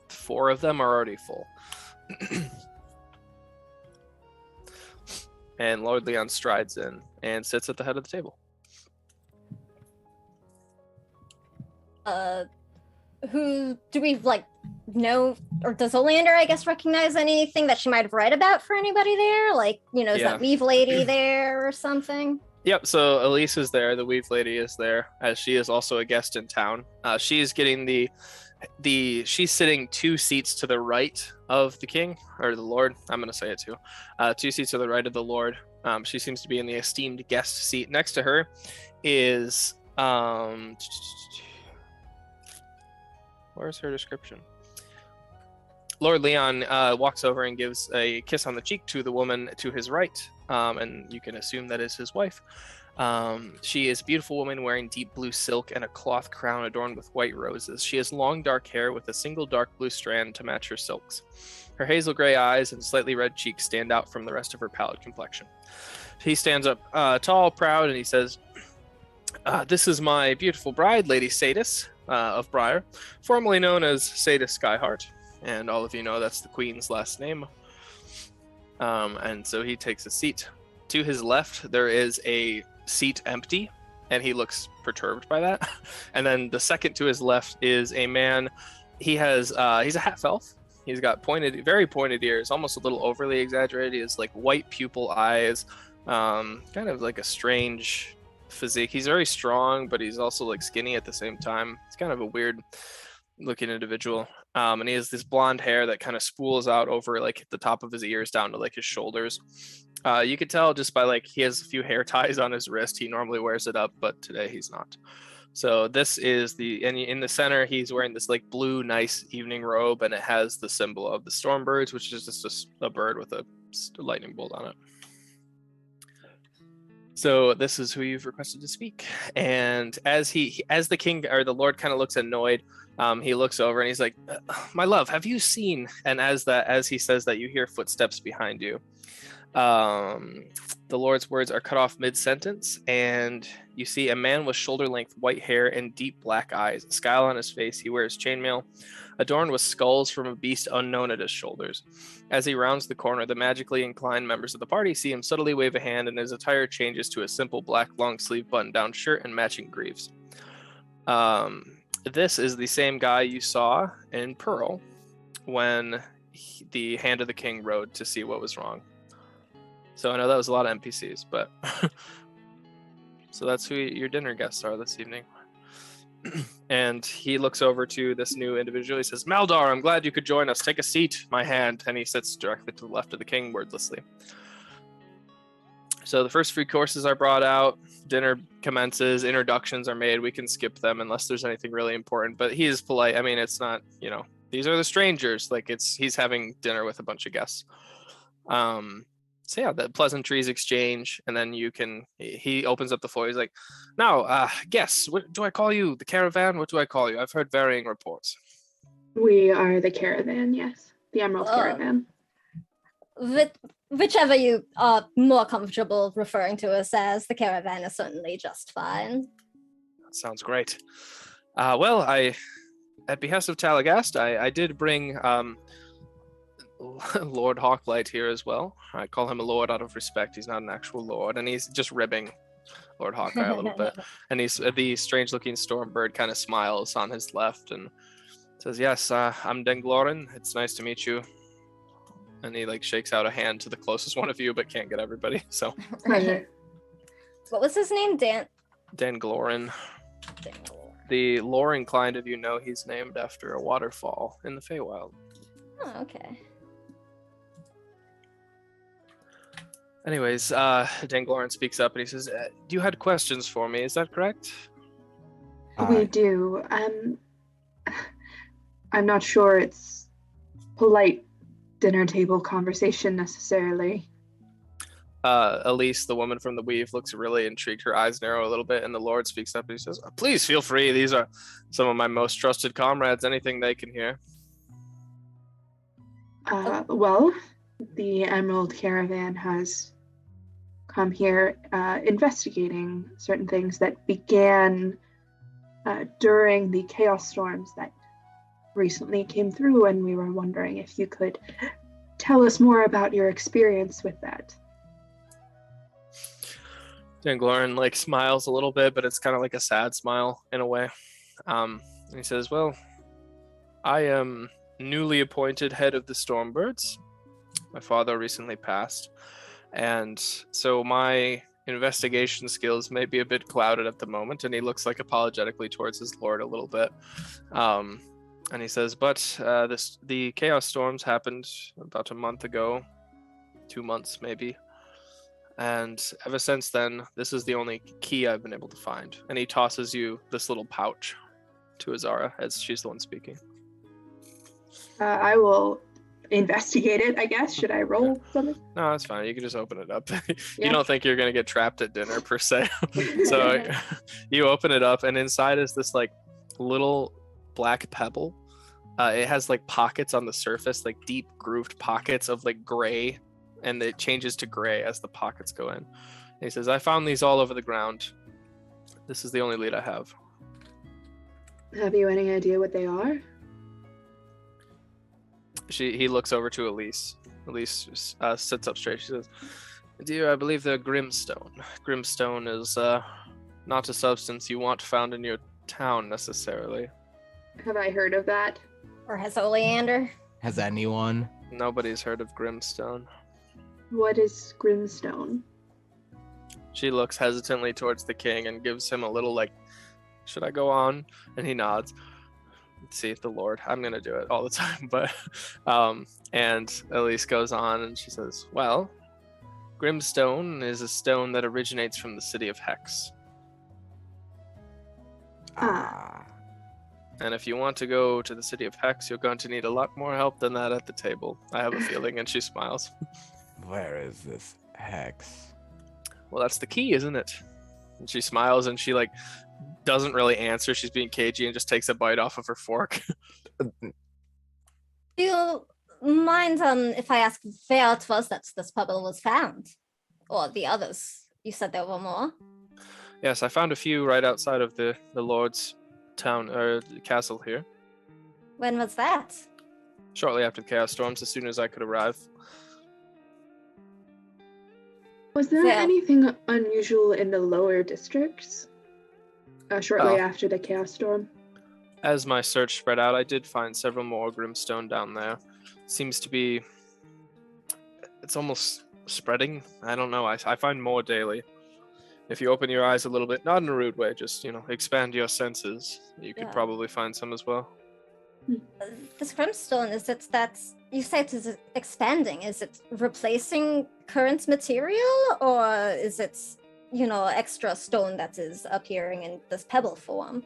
Four of them are already full. And Lord Leon strides in and sits at the head of the table. Who do we like know, or does Oleander, I guess, recognize anything that she might have read about for anybody there? Like, you know, is that Weave Lady there or something? Yep, so Elise is there, the Weave Lady is there, as she is also a guest in town. She's getting she's sitting 2 seats to the right of the king, or the lord, I'm going to say it too. 2 seats to the right of the lord. She seems to be in the esteemed guest seat. Next to her is, where's her description? Lord Leon walks over and gives a kiss on the cheek to the woman to his right, and you can assume that is his wife. She is a beautiful woman wearing deep blue silk and a cloth crown adorned with white roses. She has long dark hair with a single dark blue strand to match her silks. Her hazel gray eyes and slightly red cheeks stand out from the rest of her pallid complexion. He stands up tall, proud, and he says, "This is my beautiful bride, Lady Sadis of Briar, formerly known as Sadis Skyheart." And all of you know that's the queen's last name. And so he takes a seat. To his left, there is a seat empty, and he looks perturbed by that. And then the second to his left is a man. He's a half elf. He's got very pointed ears, almost a little overly exaggerated. He has like white pupil eyes, kind of like a strange physique. He's very strong, but he's also like skinny at the same time. It's kind of a weird looking individual. And he has this blonde hair that kind of spools out over like the top of his ears down to like his shoulders. You could tell just by like he has a few hair ties on his wrist. He normally wears it up, but today he's not. So this is and in the center, he's wearing this like blue, nice evening robe, and it has the symbol of the Stormbirds, which is just a bird with a lightning bolt on it. So this is who you've requested to speak. And as the king or the lord kind of looks annoyed, he looks over and he's like, "My love, have you seen?" And as he says that, you hear footsteps behind you. The Lord's words are cut off mid-sentence, and you see a man with shoulder-length white hair and deep black eyes, a scowl on his face. He wears chainmail, adorned with skulls from a beast unknown at his shoulders. As he rounds the corner, the magically inclined members of the party see him subtly wave a hand, and his attire changes to a simple black long-sleeve button-down shirt and matching greaves. This is the same guy you saw in Pearl when the Hand of the King rode to see what was wrong. So I know that was a lot of NPCs, but so that's who your dinner guests are this evening. And he looks over to this new individual. He says, "Maldar, I'm glad you could join us. Take a seat, my hand." And he sits directly to the left of the king, wordlessly. So the first 3 courses are brought out. Dinner commences. Introductions are made. We can skip them unless there's anything really important. But he is polite. I mean, it's not, these are the strangers. Like he's having dinner with a bunch of guests. So yeah, the pleasantries exchange, and then he opens up the floor. He's like, "Now, guess, what do I call you? The caravan? What do I call you? I've heard varying reports." We are the caravan, yes. The Emerald Caravan. Whichever you are more comfortable referring to us as, the caravan is certainly just fine. That sounds great. Well, at behest of Talagast, I did bring Lord Hawklight here as well. I call him a lord out of respect. He's not an actual lord, and he's just ribbing Lord Hawkeye a little bit. And the strange-looking Stormbird kind of smiles on his left and says, "Yes, I'm Denglorin. It's nice to meet you." And he shakes out a hand to the closest one of you, but can't get everybody. So, Pleasure. What was his name? Denglorin. The lore-inclined of you know he's named after a waterfall in the Feywild. Oh, okay. Anyways, Denglorin speaks up and he says, "You had questions for me, is that correct?" We do. I'm not sure it's polite dinner table conversation necessarily. Elise, the woman from the Weave, looks really intrigued. Her eyes narrow a little bit, and the Lord speaks up and he says, "Please feel free. These are some of my most trusted comrades. Anything they can hear." Well, the Emerald Caravan has come here investigating certain things that began during the chaos storms that recently came through, and we were wondering if you could tell us more about your experience with that. Denglorin smiles a little bit, but it's kind of like a sad smile in a way. And he says, "Well, I am newly appointed head of the Stormbirds. My father recently passed, and so my investigation skills may be a bit clouded at the moment." And he looks apologetically towards his lord a little bit. And he says, "But the chaos storms happened about a month ago, 2 months maybe. And ever since then, this is the only key I've been able to find." And he tosses you this little pouch to Azara as she's the one speaking. I will investigate it, I guess. Should I roll something? No, that's fine. You can just open it up. You Yeah. don't think you're going to get trapped at dinner per se. So you open it up, and inside is this little black pebble. It has pockets on the surface, deep grooved pockets of gray, and it changes to gray as the pockets go in. And he says, "I found these all over the ground. This is the only lead I have." Have you any idea what they are? He looks over to Elise. Elise sits up straight. She says, "Dear, I believe they're Grimstone. Grimstone is not a substance you want found in your town necessarily." Have I heard of that? Or has Oleander? Has anyone? Nobody's heard of Grimstone. What is Grimstone? She looks hesitantly towards the king and gives him a little "Should I go on?" And he nods. Let's see, the Lord. I'm gonna do it all the time, but and Elise goes on and she says, "Well, Grimstone is a stone that originates from the city of Hex. And if you want to go to the city of Hex, you're going to need a lot more help than that at the table. I have a feeling." And she smiles. Where is this Hex? Well, that's the key, isn't it? And she smiles and she like doesn't really answer. She's being cagey and just takes a bite off of her fork. Do you mind if I ask where it was that this pebble was found? Or the others? You said there were more. Yes, I found a few right outside of the Lord's town or castle here. When was that? Shortly after the Chaos Storms, as soon as I could arrive. Was there Yeah. anything unusual in the lower districts shortly Oh. after the Chaos Storm? As my search spread out, I did find several more Grimstone down there. Seems to be... It's almost spreading. I don't know. I find more daily. If you open your eyes a little bit, not in a rude way, just, expand your senses, you could Yeah. probably find some as well. This Grimstone, is it that you say it is expanding? Is it replacing current material, or is it, extra stone that is appearing in this pebble form?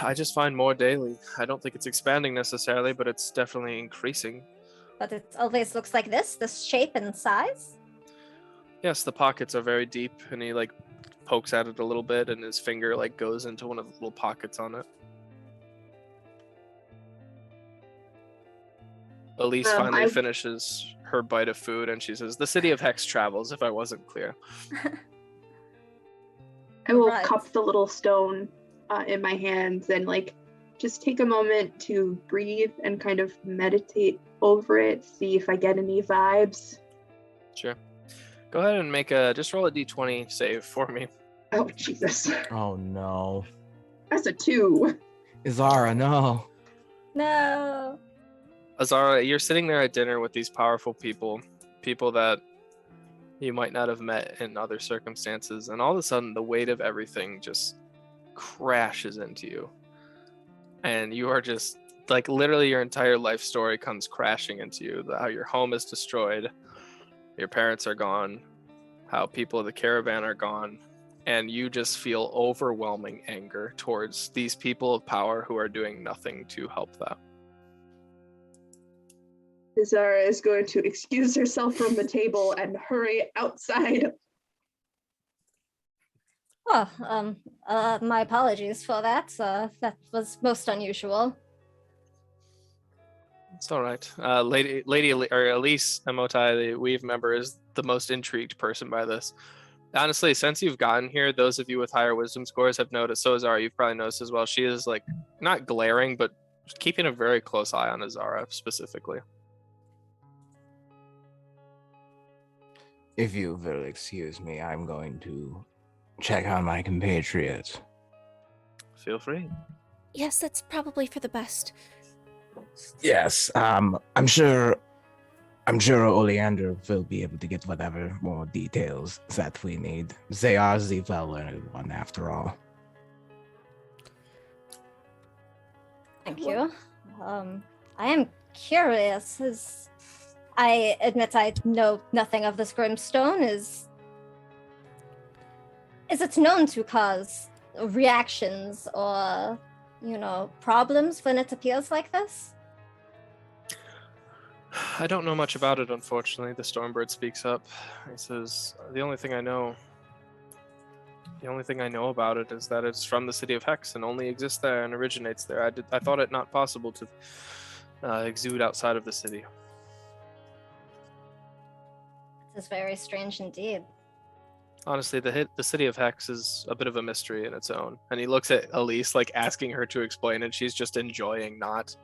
I just find more daily. I don't think it's expanding necessarily, but it's definitely increasing. But it always looks like this shape and size? Yes, the pockets are very deep, and he like pokes at it a little bit, and his finger like goes into one of the little pockets on it. Elise finally finishes her bite of food, and she says, "The city of Hex travels." If I wasn't clear, I will Right. cup the little stone in my hands and just take a moment to breathe and kind of meditate over it, see if I get any vibes. sure. Go ahead and just roll a d20 save for me. Oh, Jesus. Oh no. That's a 2. Izara, no. No. Azara, you're sitting there at dinner with these powerful people that you might not have met in other circumstances, and all of a sudden the weight of everything just crashes into you. And you are just like literally your entire life story comes crashing into you. How your home is destroyed, your parents are gone, how people of the caravan are gone, and you just feel overwhelming anger towards these people of power who are doing nothing to help that. Zara is going to excuse herself from the table and hurry outside. Oh, my apologies for that. That was most unusual. It's all right. Lady or Elise Emotai, the Weave member, is the most intrigued person by this. Honestly, since you've gotten here, those of you with higher wisdom scores have noticed. So Azara, you've probably noticed as well. She is like not glaring, but keeping a very close eye on Azara specifically. If you will excuse me, I'm going to check on my compatriots. Feel free. Yes, that's probably for the best. Yes, I'm sure Oleander will be able to get whatever more details that we need. They are the well-learned one, after all. Thank you. I am curious. I admit I know nothing of this Grimstone. Is it known to cause reactions or, problems when it appears like this? I don't know much about it, unfortunately. The Stormbird speaks up. He says, the only thing I know about it is that it's from the city of Hex and only exists there and originates there. I thought it not possible to exude outside of the city. This is very strange indeed. Honestly, the city of Hex is a bit of a mystery in its own. And he looks at Elise, like asking her to explain it. She's just enjoying not.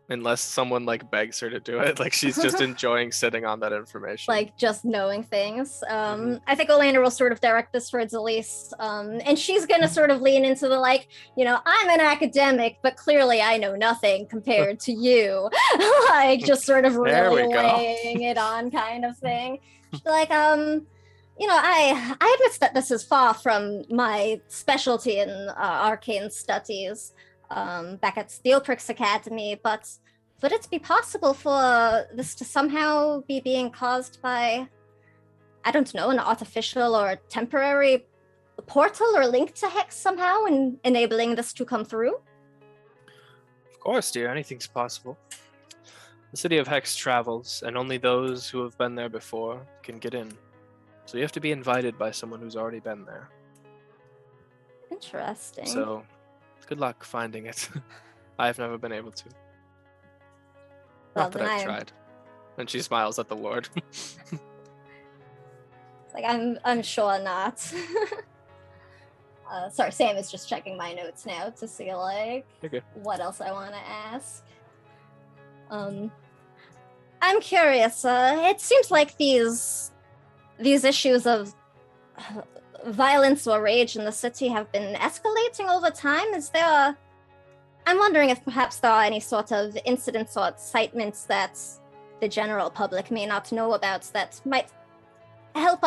Unless someone like begs her to do it, like she's just enjoying sitting on that information. Like just knowing things. I think Olander will sort of direct this towards Elise, and she's gonna sort of lean into the I'm an academic, but clearly I know nothing compared to you. Like just sort of really laying it on kind of thing. She's like, I admit that this is far from my specialty in arcane studies. Back at Steelprix Academy, but would it be possible for this to somehow be being caused by, I don't know, an artificial or temporary portal or link to Hex somehow and enabling this to come through? Of course, dear, anything's possible. The city of Hex travels, and only those who have been there before can get in. So you have to be invited by someone who's already been there. Interesting. So, good luck finding it. I have never been able to. Well, Not that then I've tried. And she smiles at the Lord. It's like I'm sure not. Sorry, Sam is just checking my notes now to see like Okay. what else I want to ask. I'm curious. It seems like these issues of violence or rage in the city have been escalating over time. I'm wondering if perhaps there are any sort of incidents or excitements that the general public may not know about that might help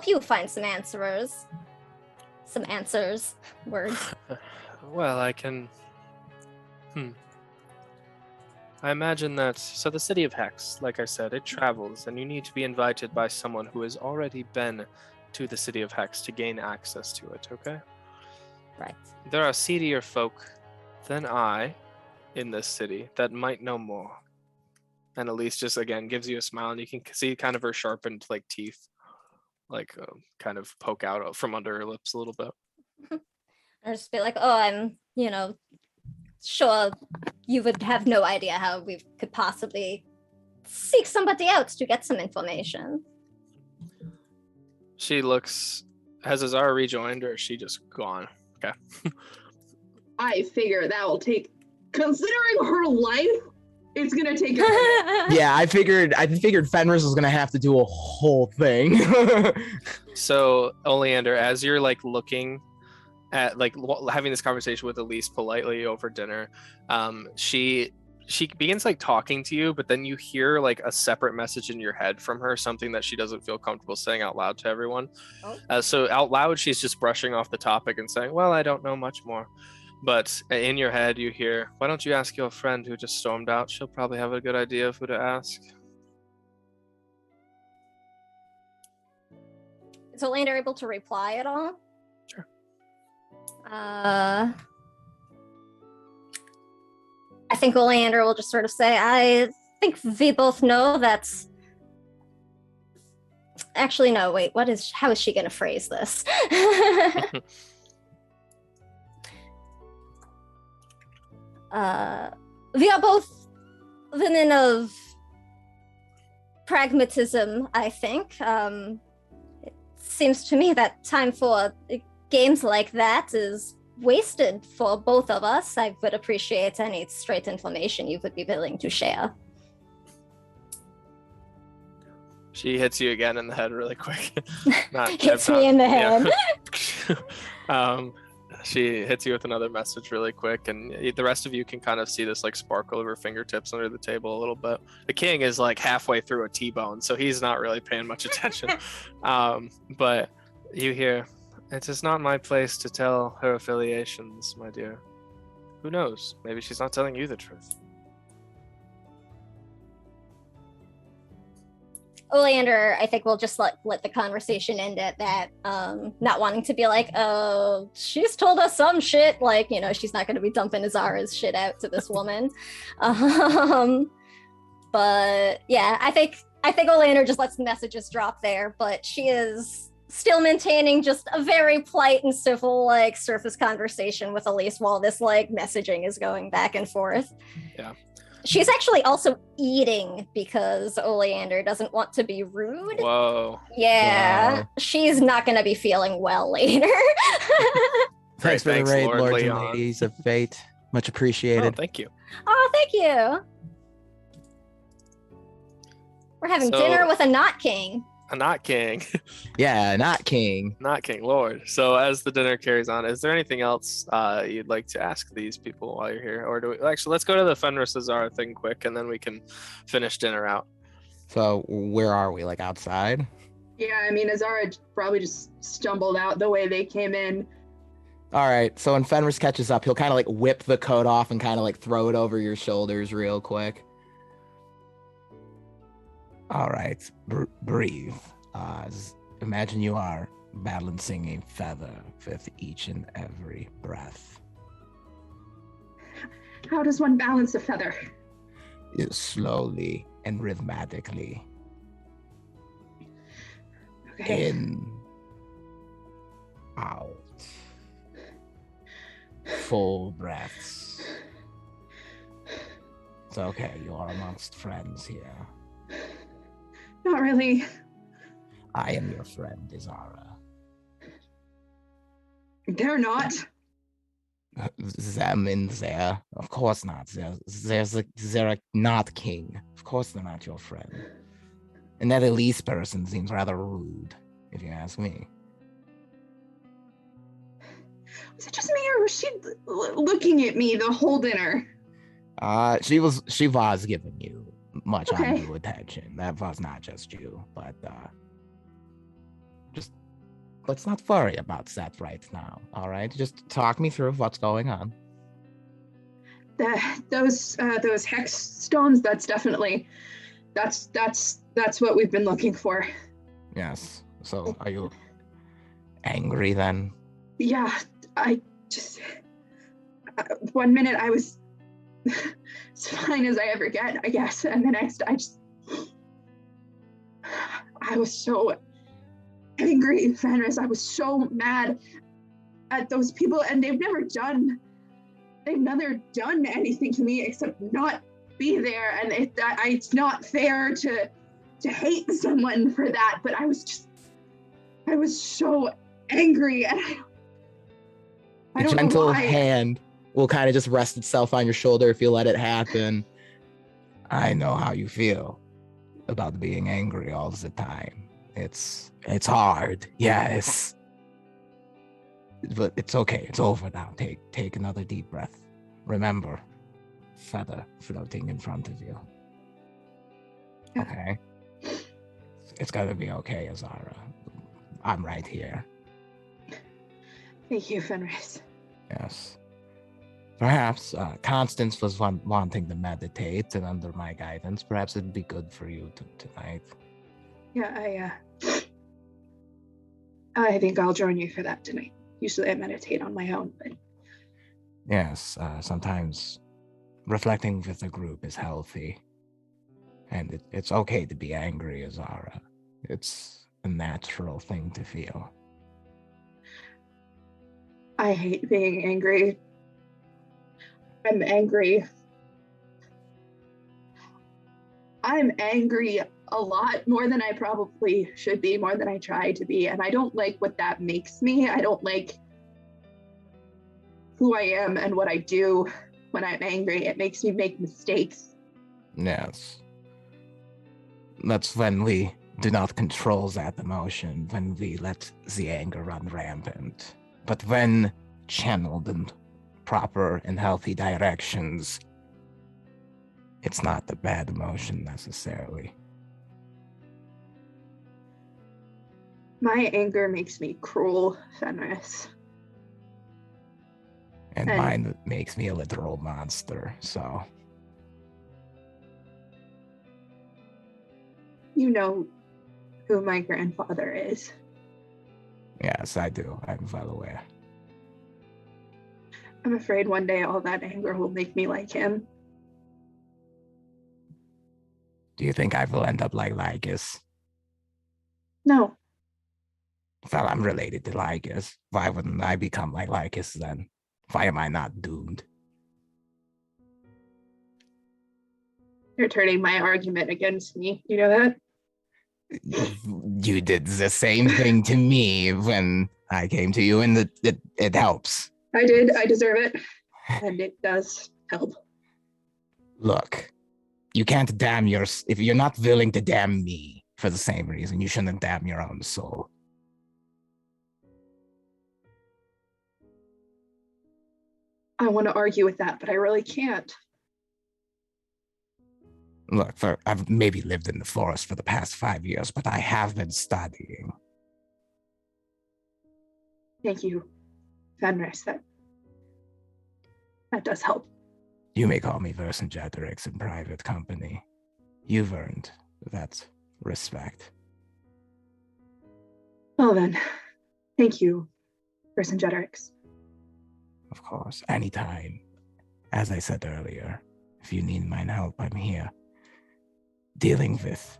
you find some answers. Some answers. Words. Well, I can... I imagine that... So the city of Hex, like I said, it travels, and you need to be invited by someone who has already been to the city of Hex to gain access to it, okay? Right. There are seedier folk than I in this city that might know more. And Elise just, again, gives you a smile, and you can see kind of her sharpened, like, teeth, like, kind of poke out from under her lips a little bit. Or just be like, oh, I'm, sure you would have no idea how we could possibly seek somebody else to get some information. She looks... Has Azara rejoined, or is she just gone? Okay. I figure that will take, considering her life, it's gonna take a Yeah, I figured Fenris was gonna have to do a whole thing. So, Oleander, as you're like looking at like having this conversation with Elise politely over dinner, she begins like talking to you, but then you hear like a separate message in your head from her, something that she doesn't feel comfortable saying out loud to everyone. So out loud, she's just brushing off the topic and saying, well, I don't know much more. But in your head, you hear, why don't you ask your friend who just stormed out? She'll probably have a good idea of who to ask. Is Olander able to reply at all? Sure. I think Olander will just sort of say, I think we both know that... Actually, no, wait, how is she going to phrase this? We are both women of pragmatism, I think. It seems to me that time for games like that is wasted for both of us. I would appreciate any straight information you would be willing to share. She hits you again in the head really quick. Hits me in the head. Yeah. She hits you with another message really quick, and the rest of you can kind of see this like sparkle of her fingertips under the table a little bit. The king is like halfway through a T-bone, so he's not really paying much attention. But you hear, it is not my place to tell her affiliations, my dear. Who knows? Maybe she's not telling you the truth. Oleander, I think we'll just let the conversation end at that. Not wanting to be like, oh, she's told us some shit. Like, she's not going to be dumping Azara's shit out to this woman. But yeah, I think Oleander just lets the messages drop there. But she is still maintaining just a very polite and civil, like, surface conversation with Elise while this like messaging is going back and forth. Yeah. She's actually also eating because Oleander doesn't want to be rude. Whoa. Yeah. Wow. She's not going to be feeling well later. Thanks for the raid, Lord lords and Leon. ladies of fate. Much Oh, appreciated. thank you. Oh, thank you. We're having So- dinner with a not king. Not king. Yeah, not king. Not King Lord. So as the dinner carries on, is there anything else you'd like to ask these people while you're here? Or do we actually let's go to the Fenris Azara thing quick, and then we can finish dinner out. So where are we? Like outside? Yeah, I mean, Azara probably just stumbled out the way they came in. All right. So when Fenris catches up, he'll kind of like whip the coat off and kind of like throw it over your shoulders real quick. All right. Breathe. Imagine you are balancing a feather with each and every breath. How does one balance a feather? Slowly and rhythmically. Okay. In. Out. Full breaths. It's okay, you are amongst friends here. Not really. I am your friend, Izara. They're not. Them in there? Of course not. They're not king. Of course they're not your friend. And that Elise person seems rather rude, if you ask me. Was it just me, or was she looking at me the whole dinner? She was giving you much Okay. undue attention. That was not just you, but just let's not worry about that right now. All right, just talk me through what's going on. Those hex stones. That's definitely that's what we've been looking for. Yes. So, are you angry then? Yeah, I just 1 minute I was as fine as I ever get, I guess, and the next I was so angry, Fenris. I was so mad at those people, and they've never done anything to me except not be there, and it's not fair to hate someone for that. But I was so angry, and I The don't gentle know why. hand will kind of just rest itself on your shoulder if you let it happen. I know how you feel about being angry all the time. It's hard, yes. But it's okay. It's over now. Take another deep breath. Remember, feather floating in front of you. Yeah. Okay. It's gonna be okay, Azara. I'm right here. Thank you, Fenris. Yes. Perhaps Constance was wanting to meditate, and under my guidance, perhaps it'd be good for you tonight. Yeah, I think I'll join you for that tonight. Usually I meditate on my own, but Yes, sometimes reflecting with a group is healthy. And it's okay to be angry, Azara. It's a natural thing to feel. I hate being angry. I'm angry. I'm angry a lot, more than I probably should be, more than I try to be. And I don't like what that makes me. I don't like who I am and what I do when I'm angry. It makes me make mistakes. Yes. That's when we do not control that emotion, when we let the anger run rampant. But when channeled in proper and healthy directions, it's not a bad emotion necessarily. My anger makes me cruel, Fenris. And mine makes me a literal monster, so... You know who my grandfather is. Yes, I do. I'm well aware. I'm afraid one day all that anger will make me like him. Do you think I will end up like Lycus? No, Well, I'm related to Lycus. Why wouldn't I become like Lycus then? Why am I not doomed? you're turning my argument against me. You know that? You did the same thing to me when I came to you, and it helps. I did. I deserve it. And it does help. Look, you can't damn if you're not willing to damn me for the same reason, you shouldn't damn your own soul. I want to argue with that, but I really can't. Look, I've maybe lived in the forest for the past 5 years, but I have been studying. Thank you, Fenris. That does help. You may call me Vercingetorix in private company. You've earned that respect. Well then, thank you, Vercingetorix. Of course, anytime. As I said earlier, if you need my help, I'm here. Dealing with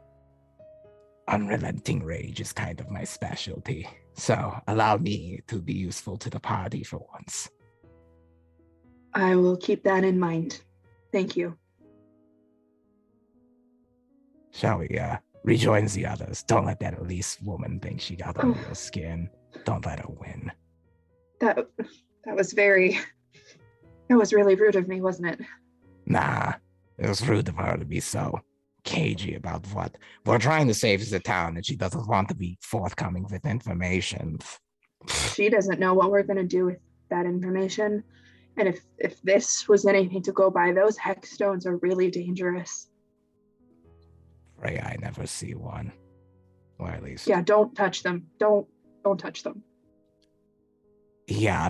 unrelenting rage is kind of my specialty. So allow me to be useful to the party for once. I will keep that in mind. Thank you. Shall we rejoin the others? Don't let that Elise woman think she got under your skin. Don't let her win. That was very... That was really rude of me, wasn't it? Nah, it was rude of her to be so cagey about what we're trying to save the town, and she doesn't want to be forthcoming with information. She doesn't know what we're going to do with that information. And if this was anything to go by, those hex stones are really dangerous. Pray I never see one. Or at least... Yeah, don't touch them. Don't touch them. Yeah,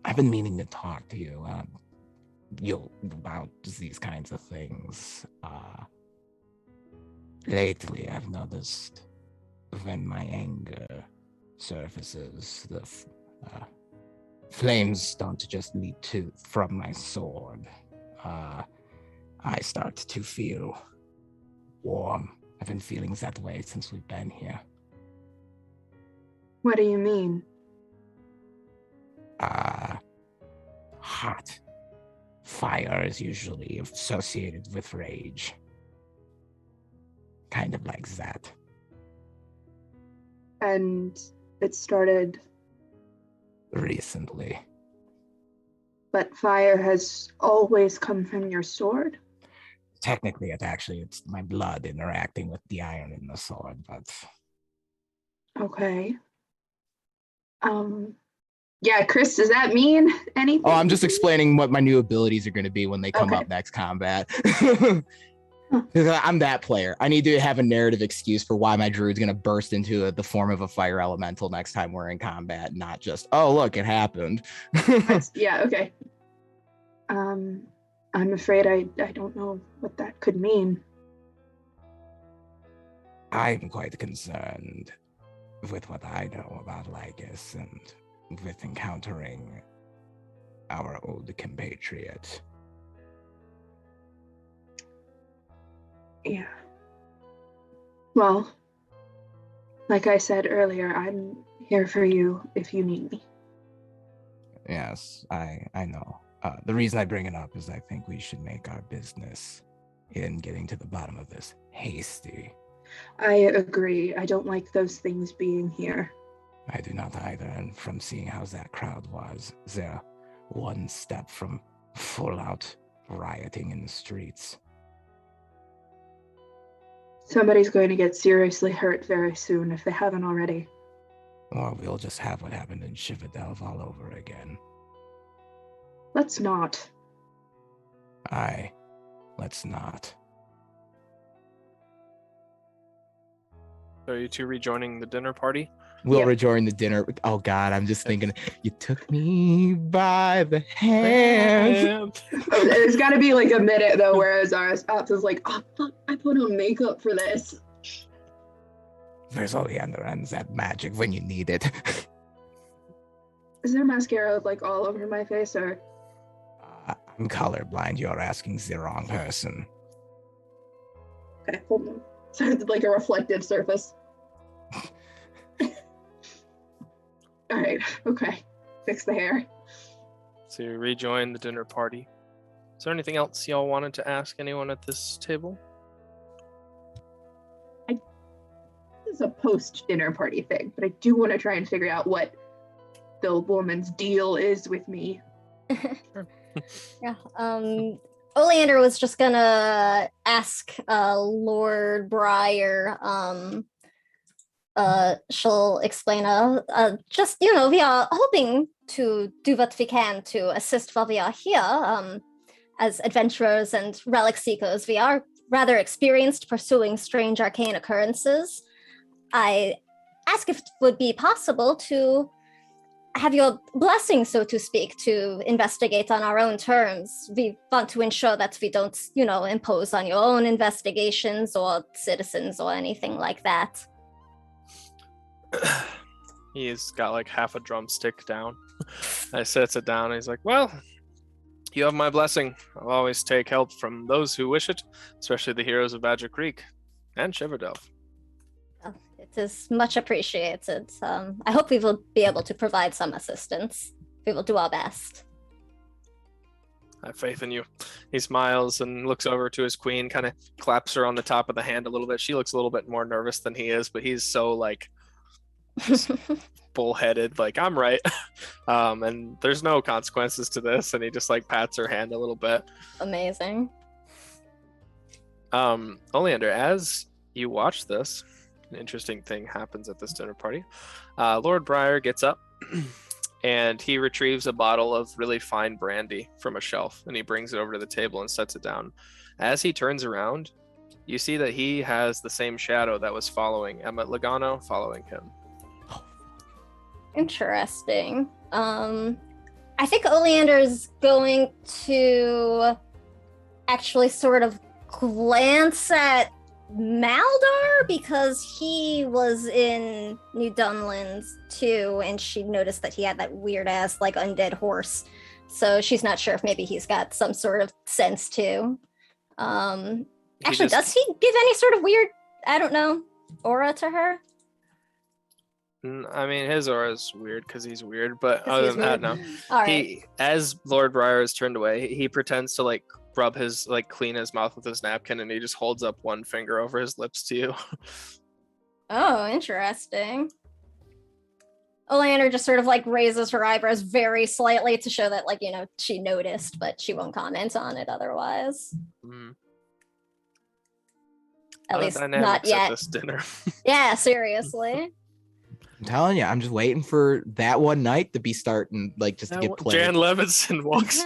I've been meaning to talk to you, about these kinds of things. Lately, I've noticed when my anger surfaces, the flames don't just leap from my sword. I start to feel warm. I've been feeling that way since we've been here. What do you mean? Hot. Fire is usually associated with rage. Kind of like that. And it started... Recently. But fire has always come from your sword? Technically, it's my blood interacting with the iron in the sword, but... Okay. Yeah, Chris, does that mean anything? Oh, I'm just explaining what my new abilities are going to be when they come Okay. up next combat. I'm that player. I need to have a narrative excuse for why my druid's going to burst into the form of a fire elemental next time we're in combat, not just, oh, look, it happened. Yeah, okay. I'm afraid I don't know what that could mean. I'm quite concerned with what I know about Lycus and with encountering our old compatriot. Yeah. Well, like I said earlier, I'm here for you if you need me. Yes, I know. The reason I bring it up is I think we should make our business in getting to the bottom of this hasty. I agree. I don't like those things being here. I do not either, and from seeing how that crowd was, they're one step from full-out rioting in the streets. Somebody's going to get seriously hurt very soon if they haven't already. Or we'll just have what happened in Shivadelv all over again. Let's not. Let's not. Are you two rejoining the dinner party? We'll Yep. rejoin the dinner. Oh God, I'm just thinking, you took me by the hand. There's got to be like a minute though where Azara's Ops is like, oh fuck, I put on makeup for this. There's Oleander and that magic when you need it. Is there mascara like all over my face or? I'm colorblind. You're asking the wrong person. Okay, hold on. So it's like a reflective surface. All right, okay. Fix the hair. So you rejoin the dinner party. Is there anything else y'all wanted to ask anyone at this table? This is a post-dinner party thing, but I do want to try and figure out what the woman's deal is with me. Yeah. Oleander was just gonna ask Lord Briar. She'll explain. Just we are hoping to do what we can to assist while we are here. As adventurers and relic seekers, we are rather experienced pursuing strange arcane occurrences. I ask if it would be possible to have your blessing, so to speak, to investigate on our own terms. We want to ensure that we don't, impose on your own investigations or citizens or anything like that. He's got like half a drumstick down. I sets it down and he's like, well, you have my blessing. I'll always take help from those who wish it, especially the heroes of Badger Creek and Shiverdelf. It is much appreciated. I hope we will be able to provide some assistance. We will do our best. I have faith in you. He smiles and looks over to his queen, kind of claps her on the top of the hand a little bit. She looks a little bit more nervous than he is, but he's so like just bullheaded, like I'm right. And there's no consequences to this, and he just like pats her hand a little bit. Amazing. Oleander, as you watch this, an interesting thing happens at this dinner party. Lord Briar gets up and he retrieves a bottle of really fine brandy from a shelf, and he brings it over to the table and sets it down. As he turns around, you see that he has the same shadow that was following Emmett Logano, following him. Interesting. I think Oleander is going to actually sort of glance at Maldar, because he was in New Dunlands too, and she noticed that he had that weird ass like undead horse. So she's not sure if maybe he's got some sort of sense too. Actually, does he give any sort of weird, I don't know, aura to her? I mean, his aura is weird because he's weird, but other than that, no. All right. As Lord Briar is turned away, he pretends to like rub his, like clean his mouth with his napkin, and he just holds up one finger over his lips to you. Oh, interesting. Oleander just sort of like raises her eyebrows very slightly to show that, like, you know, she noticed, but she won't comment on it otherwise. At least not yet. At this dinner. Yeah, seriously. I'm telling you, I'm just waiting for that one night to be starting, like, just to get played. Jan Levinson walks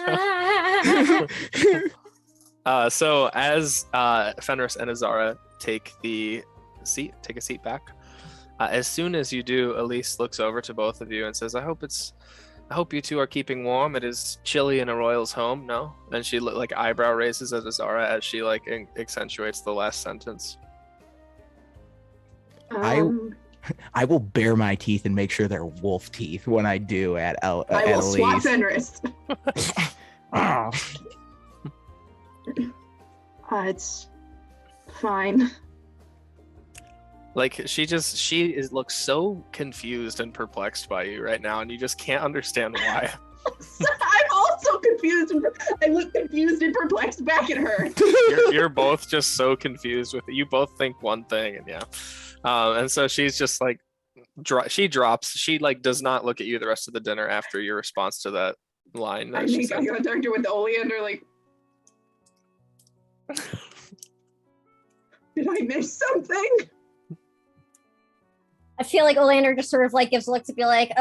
out. So as Fenris and Azara take a seat back, as soon as you do, Elise looks over to both of you and says, I hope you two are keeping warm. It is chilly in a royal's home, no? And she like eyebrow raises at Azara as she like accentuates the last sentence. I will bare my teeth and make sure they're wolf teeth when I do at I will Elise. swat Fenris. It's fine. Like she looks so confused and perplexed by you right now, and you just can't understand why. I'm also confused. I look confused and perplexed back at her. You're both just so confused with it. You both think one thing, and yeah. And so she's just like, she like does not look at you the rest of the dinner after your response to that line. I think I'm gonna talk to with Oleander like, did I miss something? I feel like Oleander just sort of like gives a look to be like,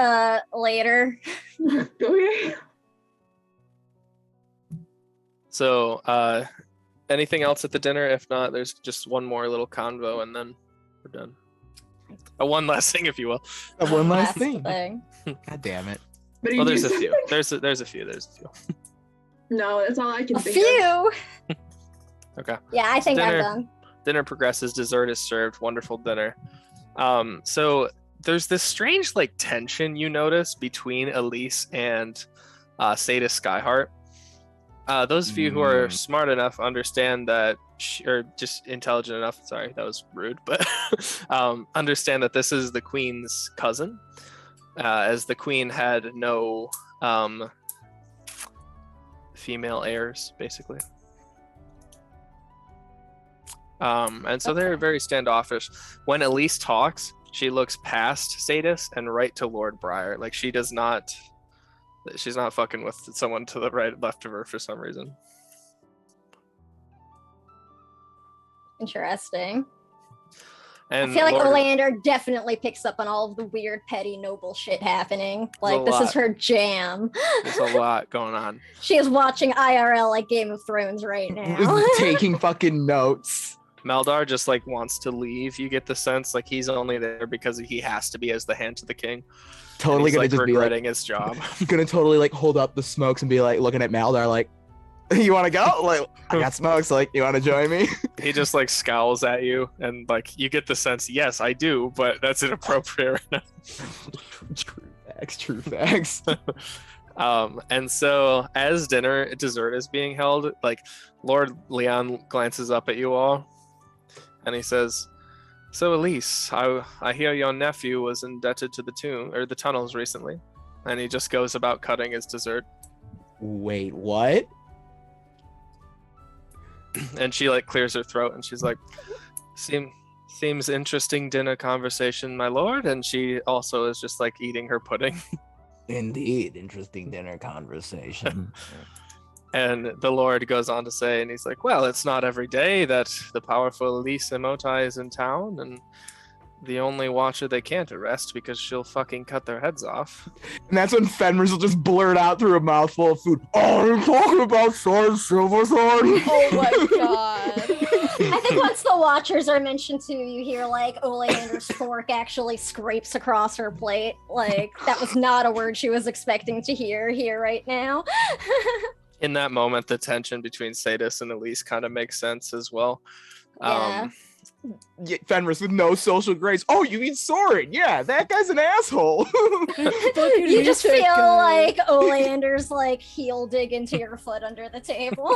later. Okay. So, anything else at the dinner? If not, there's just one more little convo, and then we're done. One last thing, if you will. One last thing. God damn it. But Well, there's a few. There's a few. No, that's all I can think of. Okay. Yeah, I think I'm done. Dinner progresses. Dessert is served. Wonderful dinner. So there's this strange like tension you notice between Elise and Sadist Skyheart. Those of you who are smart enough understand that, or just intelligent enough, sorry, that was rude, but understand that this is the queen's cousin, as the queen had no female heirs, basically. And so they're very standoffish. When Elise talks, she looks past Sadist and right to Lord Briar. Like she's not fucking with someone to the right, left of her for some reason. Interesting. And I feel like Oleander definitely picks up on all of the weird, petty, noble shit happening. Like, this is her jam. There's a lot going on. She is watching IRL like Game of Thrones right now. Taking fucking notes. Maldar just like wants to leave. You get the sense like he's only there because he has to be as the hand to the king. Totally gonna like just regretting be like, his job. Gonna totally like hold up the smokes and be like looking at Maldar like, you want to go? Like, I got smokes. Like, you want to join me? He just like scowls at you, and like you get the sense, yes, I do, but that's inappropriate right now. True facts. And so as dessert is being held, like Lord Leon glances up at you all, and he says, So Elise, I hear your nephew was indebted to the tunnels recently, and he just goes about cutting his dessert. Wait, what? And she like clears her throat, and she's like, seems interesting dinner conversation, my lord. And she also is just like eating her pudding. Indeed, interesting dinner conversation. And the Lord goes on to say, and he's like, well, it's not every day that the powerful Elise Emotai is in town, and the only watcher they can't arrest because she'll fucking cut their heads off. And that's when Fenris will just blurt out through a mouthful of food, "Oh, I'm talking about Sword Silverthorn." Oh my god. I think once the Watchers are mentioned too, you hear like Oleander's fork actually scrapes across her plate. Like, that was not a word she was expecting to hear here right now. In that moment, the tension between Sadis and Elise kind of makes sense as well. Yeah. Yeah, Fenris with no social grace. "Oh, you eat Soren? Yeah, that guy's an asshole." You just feel like Oleander's like heel dig into your foot under the table.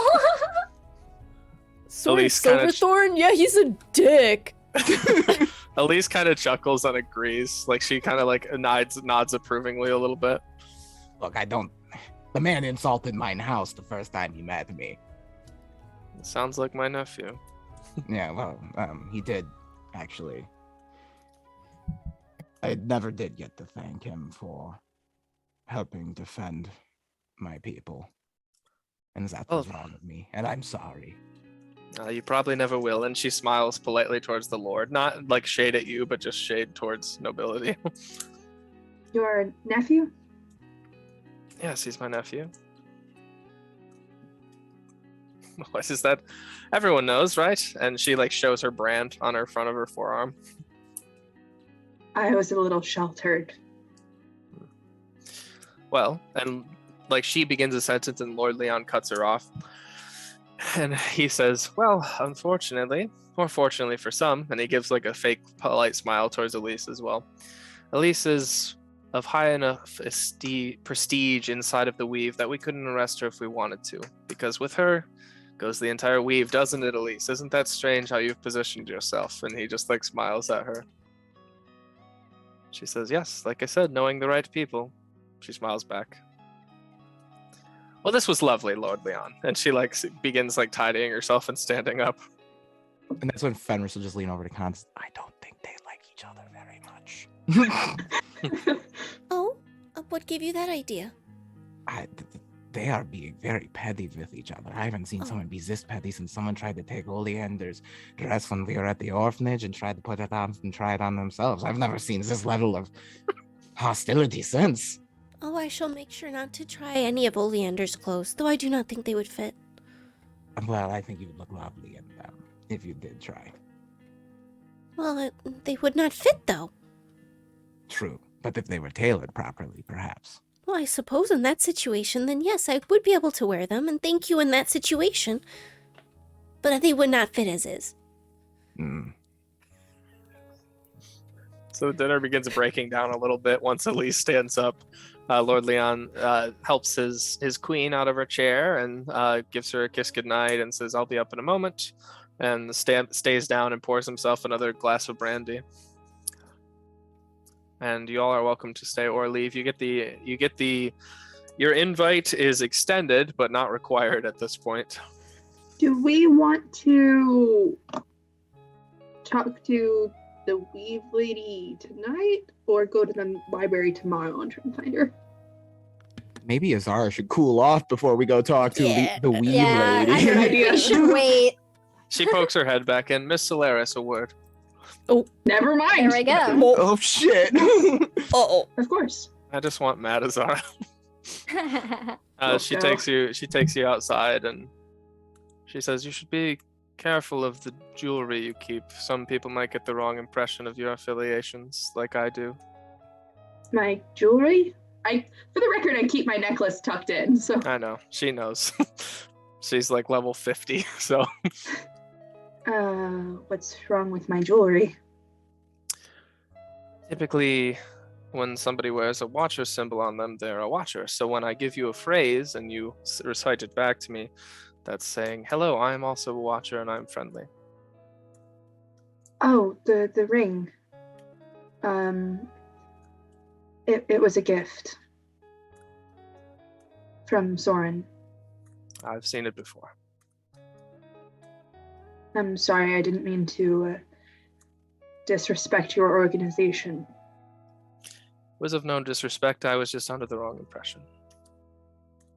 Sorry, Elise kinda- Silverthorn? Yeah, he's a dick. Elise kind of chuckles and agrees. Like, she kind of like nods approvingly a little bit. Look, the man insulted mine house the first time he met me. Sounds like my nephew. Yeah, well, he did, actually. I never did get to thank him for helping defend my people. And that was wrong of me, and I'm sorry. You probably never will. And she smiles politely towards the Lord. Not like shade at you, but just shade towards nobility. Your nephew? Yes, he's my nephew. What is that? Everyone knows, right? And she like shows her brand on her front of her forearm. I was a little sheltered. Well, and like she begins a sentence and Lord Leon cuts her off. And he says, well, unfortunately, or fortunately for some, and he gives like a fake polite smile towards Elise as well. Elise is of high enough prestige inside of the weave that we couldn't arrest her if we wanted to. Because with her goes the entire weave, doesn't it, Elise? Isn't that strange how you've positioned yourself? And he just like smiles at her. She says, yes, like I said, knowing the right people. She smiles back. Well, this was lovely, Lord Leon. And she like begins like tidying herself and standing up. And that's when Fenris will just lean over to Constance. I don't think they like each other very much. Oh, what gave you that idea? They are being very petty with each other. I haven't seen someone be this petty since someone tried to take Oleander's dress when we were at the orphanage and tried to put it on and try it on themselves. I've never seen this level of hostility since. Oh, I shall make sure not to try any of Oleander's clothes, though I do not think they would fit. Well, I think you would look lovely in them if you did try. Well, they would not fit, though. True, but if they were tailored properly, perhaps. Well, I suppose in that situation, then yes, I would be able to wear them, and thank you in that situation. But they would not fit as is. So the dinner begins breaking down a little bit once Elise stands up. Lord Leon helps his queen out of her chair and gives her a kiss goodnight and says, I'll be up in a moment. And stays down and pours himself another glass of brandy. And you all are welcome to stay or leave. Your invite is extended, but not required at this point. Do we want to talk to the Weave Lady tonight, or go to the library tomorrow and try and find her? Maybe Azara should cool off before we go talk to the Weave Lady. I think we should wait. She pokes her head back in. Miss Solaris, a word. Oh, never mind. There we go. Oh shit. Uh-oh. Of course. I just want mad Azara. She takes you outside and she says, you should be careful of the jewelry you keep. Some people might get the wrong impression of your affiliations, like I do. My jewelry? For the record, I keep my necklace tucked in, so. I know. She knows. She's like level 50, so. What's wrong with my jewelry? Typically, when somebody wears a watcher symbol on them, they're a watcher. So when I give you a phrase and you recite it back to me, that's saying, hello, I am also a watcher and I'm friendly. Oh, the ring. It was a gift from Soren. I've seen it before. I'm sorry, I didn't mean to disrespect your organization. Was of no disrespect. I was just under the wrong impression.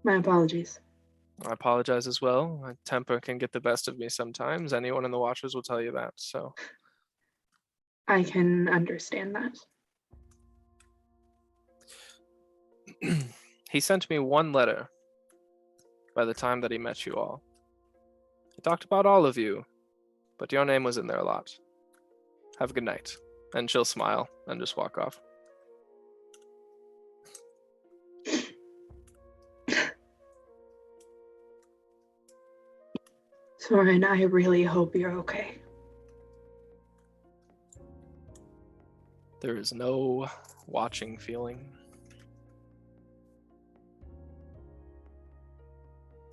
My apologies. I apologize as well. My temper can get the best of me sometimes. Anyone in the Watchers will tell you that. So I can understand that. he sent me one letter by the time that he met you all. He talked about all of you, but your name was in there a lot. Have a good night. And she'll smile and just walk off. Soren, I really hope you're okay. There is no watching feeling.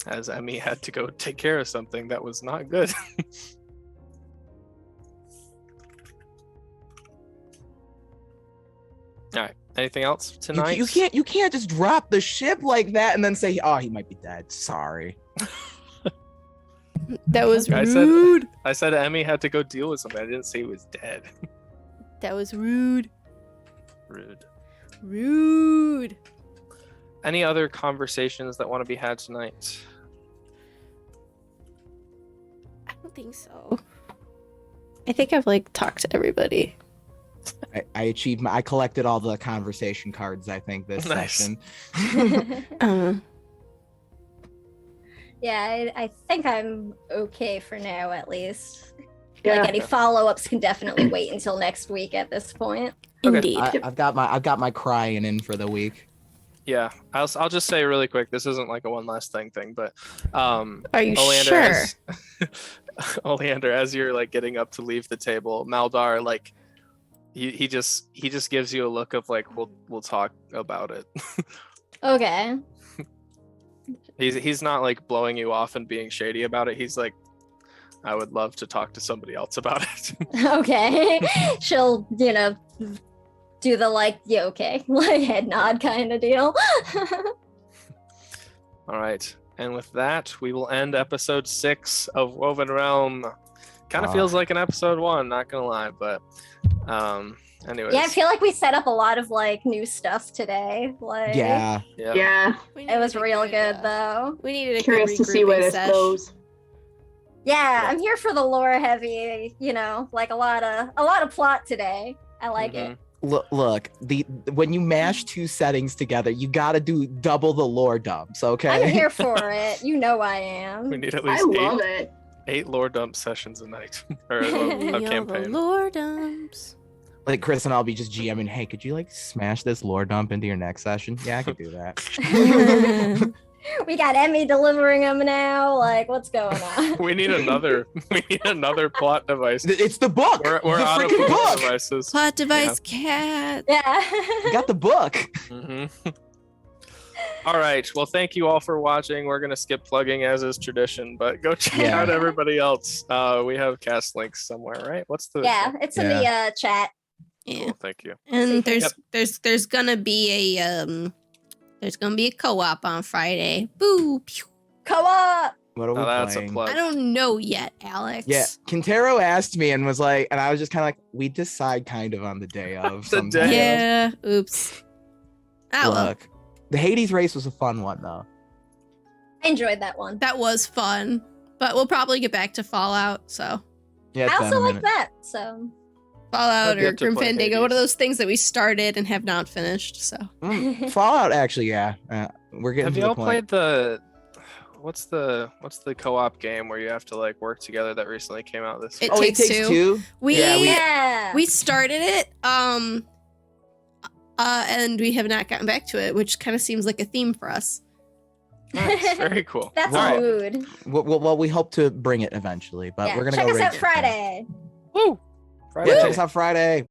As Emmy had to go take care of something that was not good. All right. Anything else tonight? You can't just drop the ship like that and then say, "Oh, he might be dead." Sorry. That was I rude. I said Emmy had to go deal with something. I didn't say he was dead. That was rude. Rude. Rude. Any other conversations that want to be had tonight? I don't think so. I think I've like talked to everybody. I achieved I collected all the conversation cards, I think, this Nice. session. Yeah, I think I'm okay for now, at least. Yeah. Like any follow-ups can definitely wait until next week at this point. Okay. Indeed. I've got my crying in for the week. Yeah, I'll just say really quick. This isn't like a one last thing, but Are you Oleander, sure? as, Oleander, as you're like getting up to leave the table, Maldar like he just gives you a look of like we'll talk about it. Okay. He's not like blowing you off and being shady about it. He's like, I would love to talk to somebody else about it. Okay. She'll, do the like, yeah, okay, like head nod kind of deal. All right, and with that, we will end episode 6 of WovenRealm. Kind of feels like an episode 1, not gonna lie, but anyways. Yeah, I feel like we set up a lot of like new stuff today. Like, Yeah. Yeah. it was real good though. We needed a Curious good to see where regrouping this sesh. goes. Yeah, I'm here for the lore heavy. Like a lot of plot today. I like it. Look, when you mash two settings together, you gotta do double the lore dumps, okay? I'm here for it. You know I am. We need at I least love it. 8 lore dump sessions a night or a All campaign. the lore dumps. Like Chris and I'll be just GMing, hey, could you like smash this lore dump into your next session? Yeah, I could do that. We got Emmy delivering them now. Like, what's going on? We need another plot device. It's the book. We're the out of freaking plot book. devices. Plot device cat. Yeah. You got the book. All right. Well, thank you all for watching. We're gonna skip plugging as is tradition, but go check Yeah. out everybody else. We have cast links somewhere, right? What's the? Yeah, it's in the chat. Yeah. Cool, thank you. And Yep. there's gonna be a co-op on Friday. Boo. Pew. Co-op. What are we Now that's playing? a plug. I don't know yet, Alex. Yeah, Quintero asked me and was like, and I was just kind of like, we decide kind of on the day of. The sometimes. day. Yeah. Oops. Oh, well. Look, the Hades race was a fun one though. I enjoyed that one. That was fun. But we'll probably get back to Fallout. So Yeah, I it's been also a like minute. that. So Fallout I've or yet to Grim play Fandango, one of Hades. those things that we started and have not finished. So Fallout, actually, yeah. We're getting Have to you the all point. played the? What's the co-op game where you have to like work together that recently came out this year? It Oh, Takes it takes Two. two. we Yeah, yeah. we started it, and we have not gotten back to it, which kind of seems like a theme for us. Nice, very cool. That's Right. a mood. Well, we hope to bring it eventually, but Yeah. we're gonna Check go us right out to it. Friday. Woo! Yeah, check us out Friday.